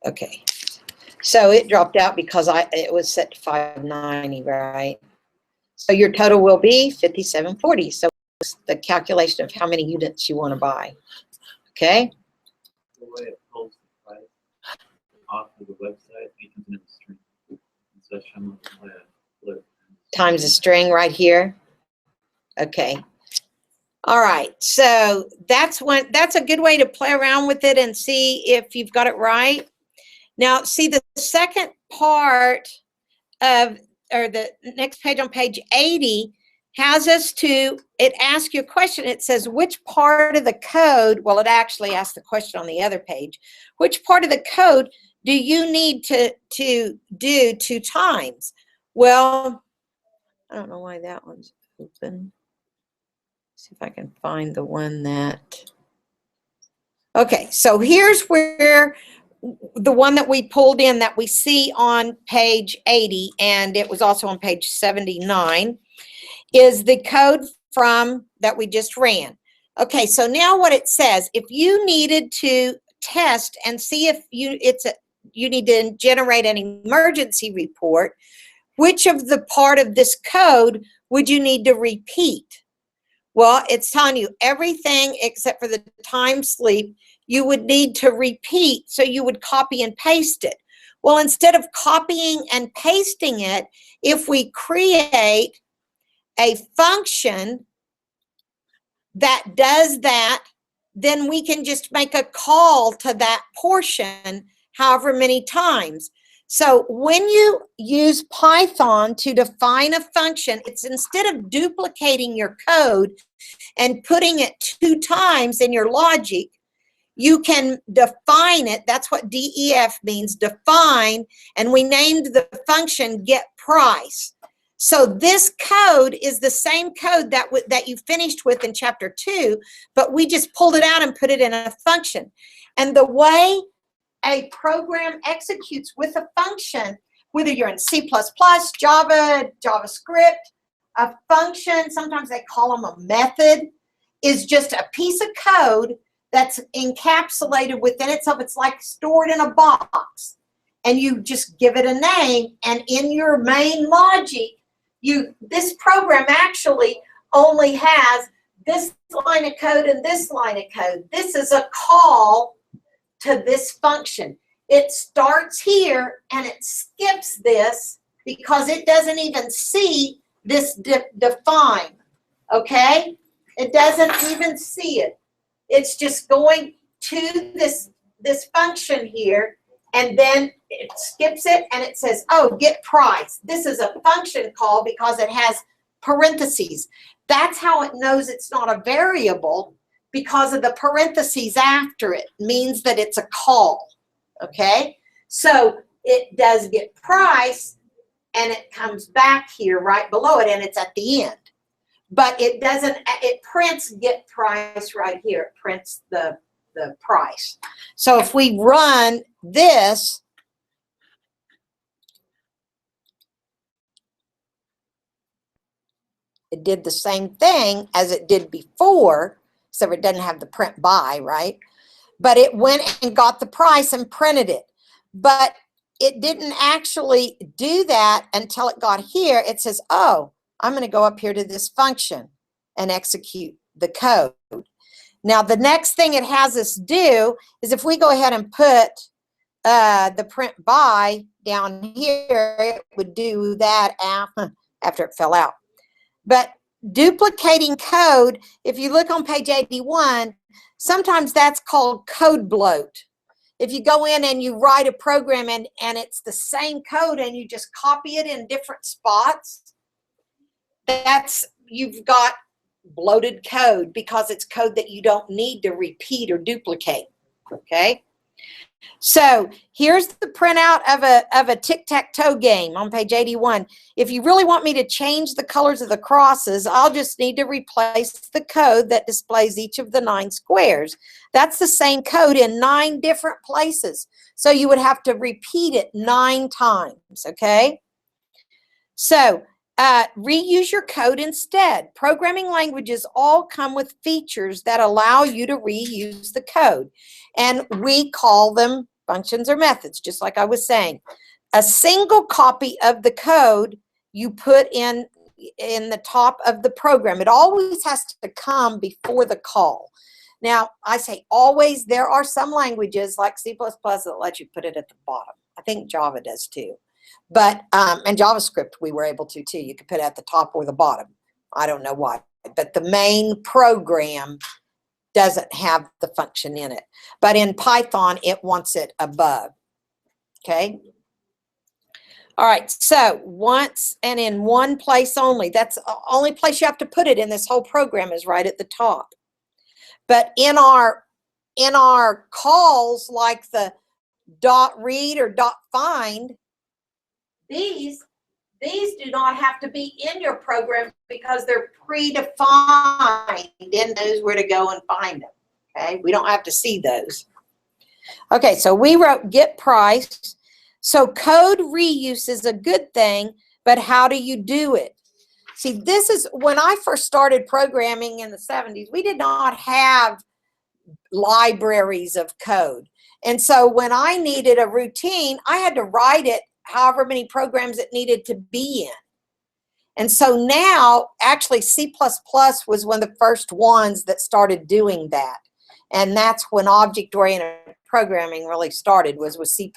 Okay, so it dropped out because it was set to 590, right? So your total will be 5740. So it's the calculation of how many units you want to buy. Okay. The way it pulls the price off of the website, it comes in a string. And so I'm going to flip. Times a string right here. Okay. All right. So that's a good way to play around with it and see if you've got it right. Now, see the second part of, or the next page on page 80 has us to, it asks you a question. It says, which part of the code, well, it actually asks the question on the other page, which part of the code do you need to do 2 times? Well, I don't know why that one's open. See if I can find the one that, okay, so here's where the one that we pulled in that we see on page 80, and it was also on page 79, is the code from that we just ran. Okay, so now what it says, if you needed to test and see if you need to generate an emergency report, which of the part of this code would you need to repeat? Well, it's telling you everything except for the time sleep you would need to repeat, so you would copy and paste it. Well, instead of copying and pasting it, if we create a function that does that, then we can just make a call to that portion however many times. So when you use Python to define a function, it's instead of duplicating your code and putting it 2 times in your logic, you can define it. That's what DEF means, define, and we named the function getPrice. So this code is the same code that you finished with in chapter 2, but we just pulled it out and put it in a function. And the way a program executes with a function, whether you're in C++, Java, JavaScript, a function, sometimes they call them a method, is just a piece of code that's encapsulated within itself. It's like stored in a box, and you just give it a name, and in your main logic, this program actually only has this line of code and this line of code. This is a call to this function. It starts here and it skips this because it doesn't even see this define, okay? It doesn't even see it. It's just going to this function here, and then it skips it and it says, oh, get price. This is a function call because it has parentheses. That's how it knows it's not a variable, because of the parentheses after it means that it's a call, okay? So it does get price, and it comes back here right below it, and it's at the end. But it doesn't, it prints get price right here. It prints the price. So if we run this, It did the same thing as it did before, except it doesn't have the print by, right? But it went and got the price and printed it. But it didn't actually do that until it got here. It says, oh, I'm going to go up here to this function and execute the code. Now, the next thing it has us do is if we go ahead and put the print by down here, it would do that after it fell out. But duplicating code, if you look on page 81, sometimes that's called code bloat. If you go in and you write a program and it's the same code and you just copy it in different spots, you've got bloated code because it's code that you don't need to repeat or duplicate, okay? So here's the printout of a tic-tac-toe game on page 81. If you really want me to change the colors of the crosses, I'll just need to replace the code that displays each of the 9 squares. That's the same code in 9 different places. So you would have to repeat it 9 times, okay? So reuse your code instead. Programming languages all come with features that allow you to reuse the code. And we call them functions or methods, just like I was saying. A single copy of the code you put in the top of the program. It always has to come before the call. Now, I say always. There are some languages like C++ that let you put it at the bottom. I think Java does too. But, and JavaScript, we were able to too. You could put it at the top or the bottom. I don't know why. But the main program doesn't have the function in it. But in Python, it wants it above. Okay? All right, so once and in one place only. That's the only place you have to put it in this whole program is right at the top. But in our calls, like the .read or .find, these do not have to be in your program because they're predefined. It knows where to go and find them. Okay, we don't have to see those. Okay, so we wrote get price. So code reuse is a good thing, but how do you do it? See, this is when I first started programming in the 70s, we did not have libraries of code. And so when I needed a routine, I had to write it however many programs it needed to be in. And so now, actually, C++ was one of the first ones that started doing that. And that's when object-oriented programming really started, was with C++.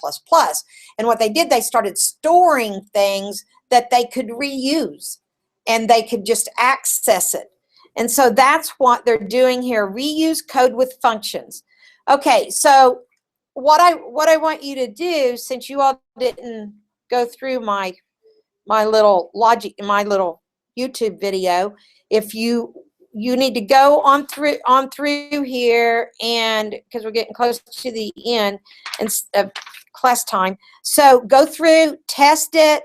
And what they did, they started storing things that they could reuse, and they could just access it. And so that's what they're doing here, reuse code with functions. Okay, so what I want you to do, since you all didn't go through my little YouTube video, if you need to go on through here, and because we're getting close to the end of class time, so go through, test it,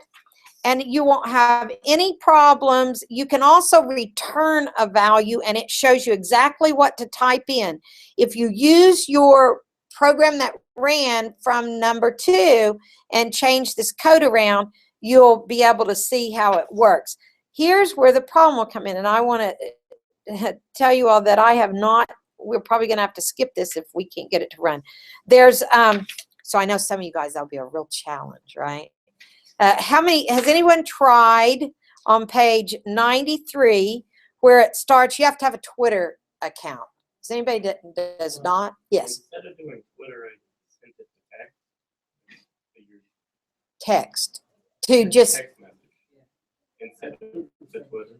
and you won't have any problems. You can also return a value, and it shows you exactly what to type in. If you use your program that ran from number 2 and change this code around, you'll be able to see how it works. Here's where the problem will come in, and I want to tell you all that I have not, we're probably going to have to skip this if we can't get it to run. There's, so I know some of you guys, that'll be a real challenge, right? Has anyone tried on page 93 where it starts, you have to have a Twitter account? Does anybody that does not? Yes. Instead of doing Twitter, I sent it to Text. To just, text message. Instead of to Twitter.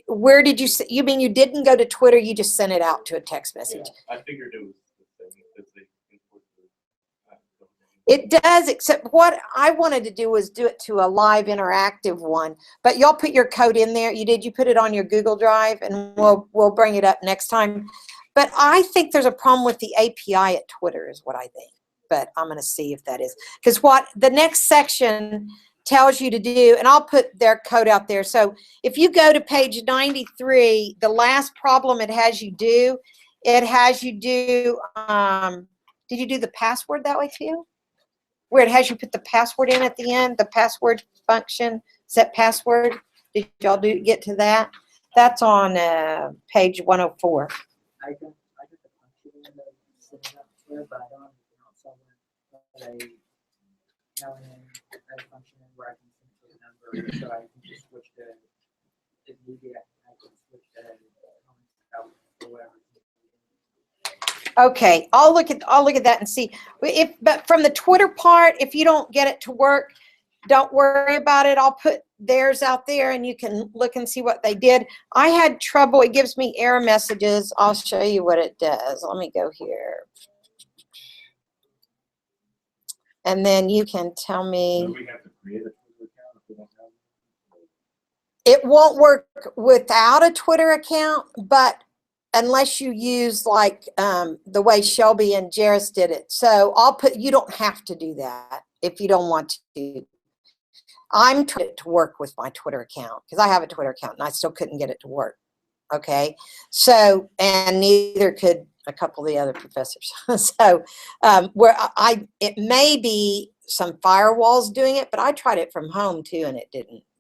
where did you mean you didn't go to Twitter, you just sent it out to a text message? Yeah, I figured it was the same because they import It does, except what I wanted to do was do it to a live interactive one. But y'all put your code in there. You put it on your Google Drive, and we'll bring it up next time. But I think there's a problem with the API at Twitter is what I think. But I'm going to see if that is. Because what the next section tells you to do, and I'll put their code out there. So if you go to page 93, the last problem it has you do, did you do the password that way too? Where it has you put the password in at the end, the password function, set password. Did y'all get to that? That's on page 104. I got the function in the setting up here, but I don't have anything else. So I'm gonna now and then a function in where I can send to a number, so I can just switch to if needed. I can switch to out or whatever. Okay, I'll look at that and see. But from the Twitter part, if you don't get it to work, don't worry about it. I'll put theirs out there and you can look and see what they did. I had trouble. It gives me error messages. I'll show you what it does. Let me go here. And then you can tell me. Do we have to create a Twitter account if we don't have one? It won't work without a Twitter account, but unless you use like the way Shelby and Jairus did it. So I'll put, you don't have to do that if you don't want to. I'm trying to work with my Twitter account because I have a Twitter account and I still couldn't get it to work. Okay. So, and neither could a couple of the other professors. So where it may be some firewalls doing it, but I tried it from home too and it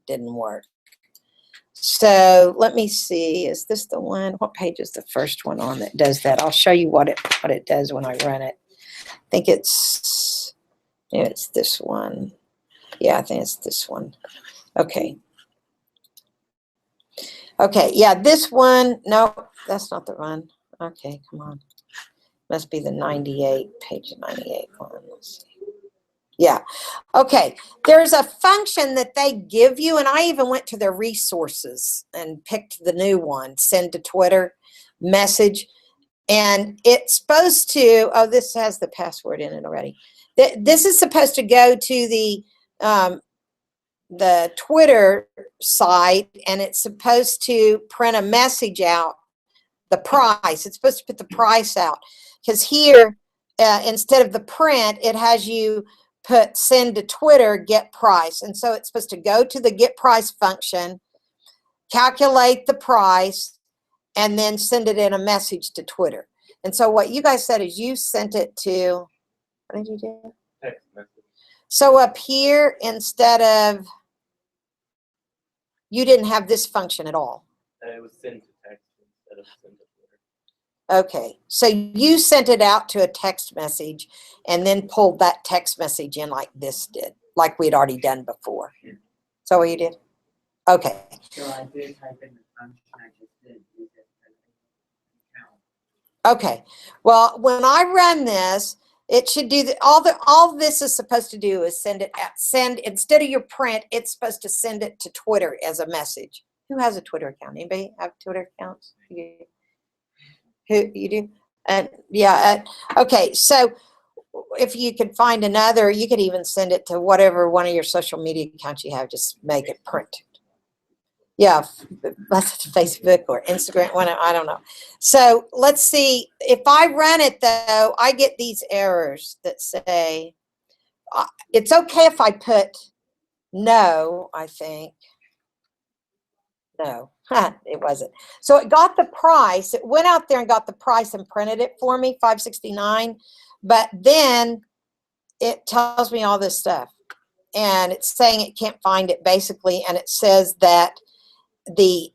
didn't work. So let me see, is this the one? What page is the first one on that does that? I'll show you what it does when I run it. I think it's this one. Yeah, I think it's this one. Okay. Okay, yeah, this one, no, that's not the one. Okay, come on. Must be the 98, page 98 one. Let's see. Yeah. Okay. There's a function that they give you, and I even went to their resources and picked the new one, send to Twitter message. And it's supposed to, oh, this has the password in it already. This is supposed to go to the Twitter site, and it's supposed to print a message out, the price. It's supposed to put the price out. Because here, instead of the print, it has you put send to Twitter, get price. And so it's supposed to go to the get price function, calculate the price, and then send it in a message to Twitter. And so what you guys said is you sent it to, what did you do? Text message. So up here, instead of, you didn't have this function at all. It was send to text instead of send to Twitter. Okay, so you sent it out to a text message and then pulled that text message in like this did, like we'd already done before. So what you did? Okay. So I did type in the function. I just didn't use it as an account. Okay. Well, when I run this, it should do all this is supposed to do is send instead of your print, it's supposed to send it to Twitter as a message. Who has a Twitter account? Anybody have Twitter accounts? Who you do? And yeah, okay. So if you could find another, you could even send it to whatever one of your social media accounts you have. Just make it printed. Yeah, that's Facebook or Instagram. I don't know. So let's see. If I run it though, I get these errors that say it's okay if I put no. I think. No, it wasn't. So it got the price. It went out there and got the price and printed it for me, $5.69. But then it tells me all this stuff. And it's saying it can't find it basically. And it says that the,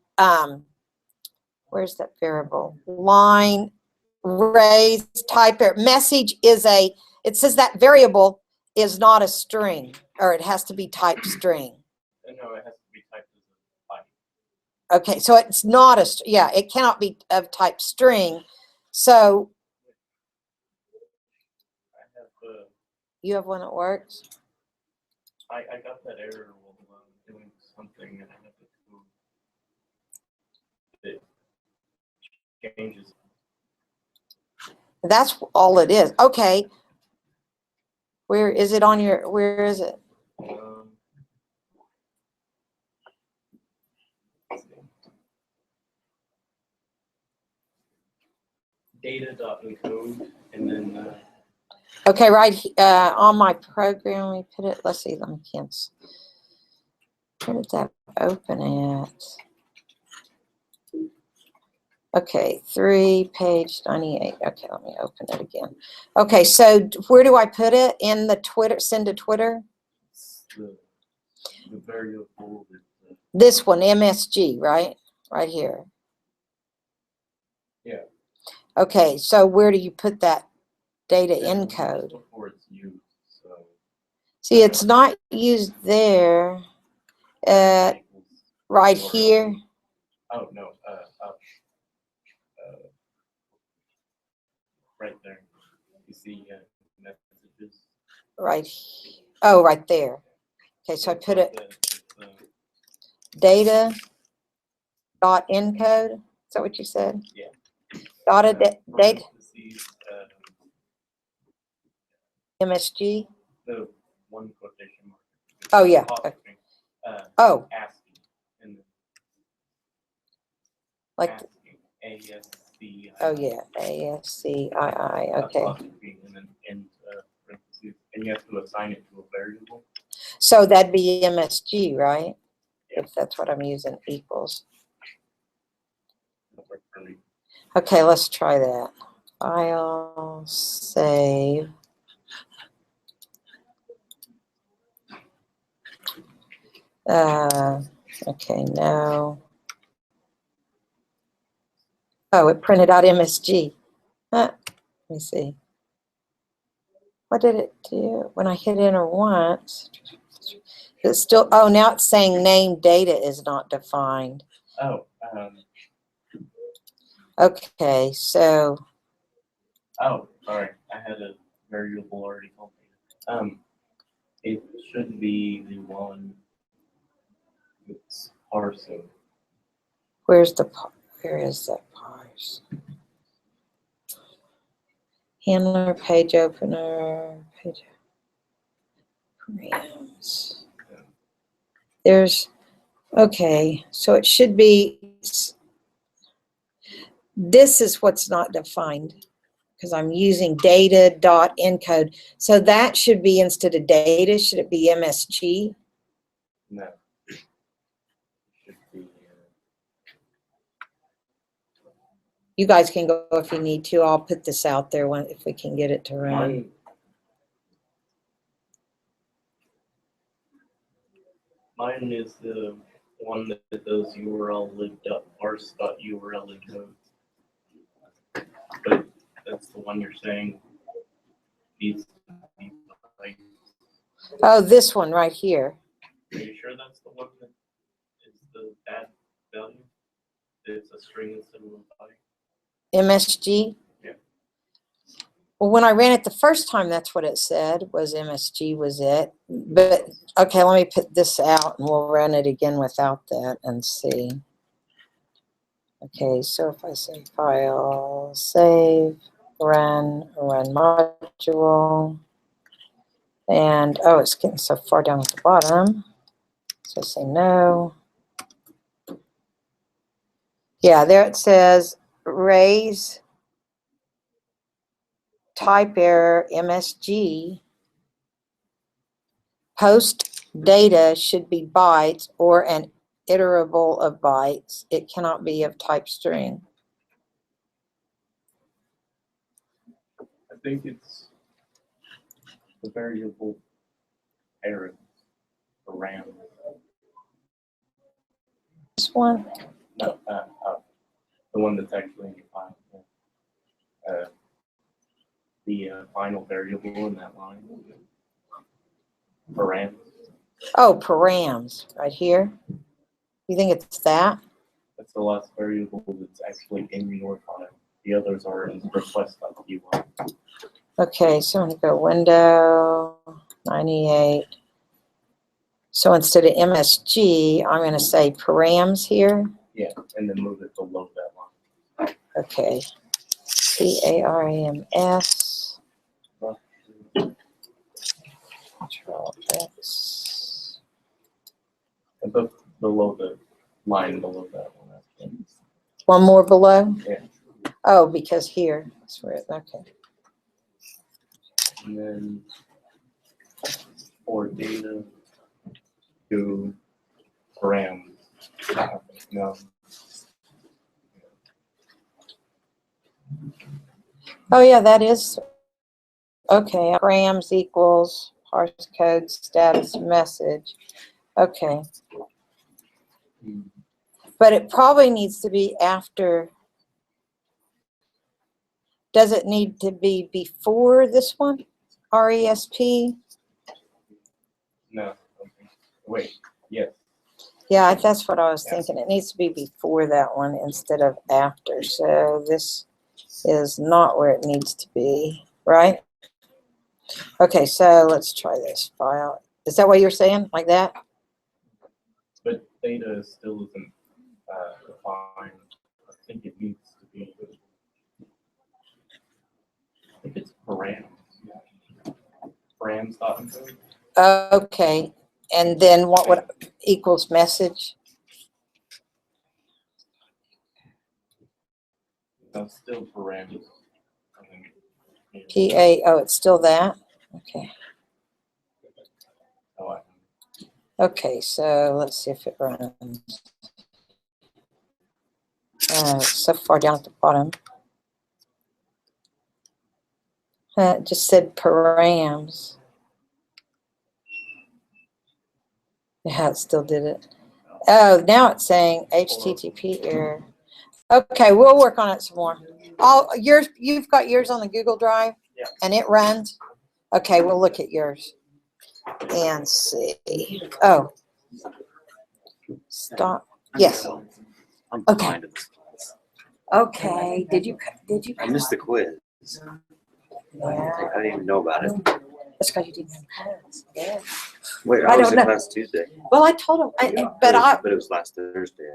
where's that variable? Line, raised, type error. Message is it says that variable is not a string, or it has to be typed string. No, it has to be typed as a byte. Okay, so it's not it cannot be of type string. So I have the. you have one that works? I got that error while doing something, and I have to it changes. That's all it is. Okay. Where is it on your, where is it? Data.encode, and then Okay, right on my program, we put it, let's see, let me cancel. Where did that open at? Okay, 3, page 98. Okay, let me open it again. Okay, so where do I put it? In the Twitter, send to Twitter? the variable is This one, MSG, right? Right here. Yeah. Okay, so where do you put that data And encode? Before it's used, so. See, it's not used there. Right here. Oh, no, right there. You see, messages. Right. Oh, right there. Okay, so I put it data dot encode. Is that what you said? Yeah. Data data parentheses, MSG. the one quotation mark. Oh yeah. Apostrophe, Oh, ASCII, and like ASCII. oh yeah, ASCII. Okay. Apostrophe, and then parentheses, and you have to assign it to a variable. So that'd be MSG, right? Yeah. If that's what I'm using, equals. That'll work for me. Okay, let's try that. File, save. Okay, no. Oh, it printed out MSG. Let me see. What did it do? When I hit enter once, it's still, oh, now it's saying name data is not defined. Oh, Okay, so, oh, sorry, I had a variable already called data. It should be the one that's parsing. where is the parse? Handler, page opener, page params. There's, okay, so it should be, this is what's not defined because I'm using data dot encode. So that should be, instead of data, should it be MSG? No. It should be, You guys can go if you need to. I'll put this out there when, if we can get it to run. mine is the one that does URL lib.parse.url encode. But that's the one you're saying needs to be like. Oh, this one right here. Are you sure that's the one that is the bad value? It's a string instead of a byte? MSG? Yeah. Well, when I ran it the first time, that's what it said, was MSG was it. But, okay, let me put this out and we'll run it again without that and see. Okay, so if I say file, save, run module, and, oh, it's getting so far down at the bottom. So say no. Yeah, there it says raise type error MSG. Post data should be bytes or an iterable of bytes. It cannot be of type string. I think it's the variable parent param. This one? No, the one that's actually in your file. The final variable in that line. Param. Oh, params, right here. You think it's that? That's the last variable that's actually in your file. The others are in request.py. Okay, so I'm going to go window 98. So instead of MSG, I'm going to say params here. Yeah, and then move it below that line. Okay. PARAMS. Control X. Above, below the line below that one. One more below? Yeah. Oh, because here. That's where it, okay. And then for data to param. No. Oh, yeah, that is. Okay, params equals parse code status message. Okay. But it probably needs to be after. Does it need to be before this one? RESP? No. Okay. Wait. Yes. Yeah, that's what I was thinking. It needs to be before that one instead of after. So this is not where it needs to be, right? Okay, so let's try this file. Is that what you're saying? Like that? But theta still isn't defined. I think it needs to be. I think it's params. Params.encode. Okay, and then what would equals message? No, still params. I think. PA, oh, it's still that? Okay. Oh, I Okay, so let's see if it runs. So far down at the bottom. It just said params. Yeah, it still did it. Oh, now it's saying HTTP error. Okay, we'll work on it some more. You've got yours on the Google Drive? Yeah. And it runs? Okay, we'll look at yours and see. Oh. Stop. Yes. I'm Okay. behind in this class. Okay. Did you? I missed the quiz. Yeah. I didn't even know about it. That's because you didn't have class. Yeah. Wait, I I was don't in know. class Tuesday. Well, I told him, but it was last Thursday.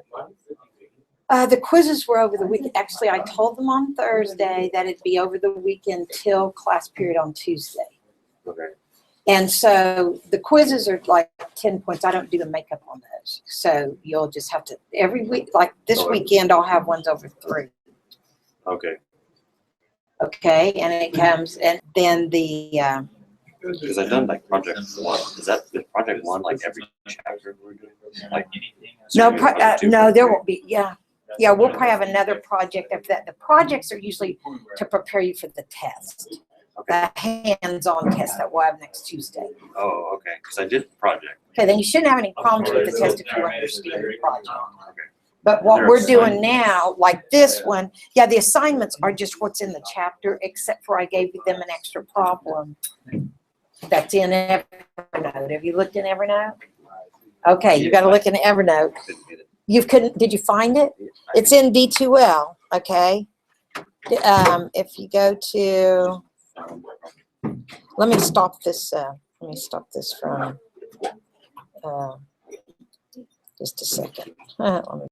the quizzes were over the weekend. Actually, I told them on Thursday that it'd be over the weekend till class period on Tuesday. Okay. And so the quizzes are like 10 points. I don't do the makeup on those. So you'll just have to, every week, like this weekend, I'll have ones over 3. Okay. Okay, and it comes, and then the, Because I've done like project 1. Is that the project 1 like every chapter we're doing? Like no, project 2, no, project there 3? won't be, yeah. Yeah, we'll probably have another project after that. The projects are usually to prepare you for the test. Okay. The hands-on test that we'll have next Tuesday. Oh, okay. Because I did the project. Okay, then you shouldn't have any problems with the test if you understand the project. Okay. But what There we're are doing now, like this one, yeah, the assignments are just what's in the chapter, except for I gave them an extra problem that's in Evernote. Have you looked in Evernote? Okay, you got to look in Evernote. Didn't get it. Did you find it? It's in D2L, okay? If you go to, let me stop this from, just a second. Let me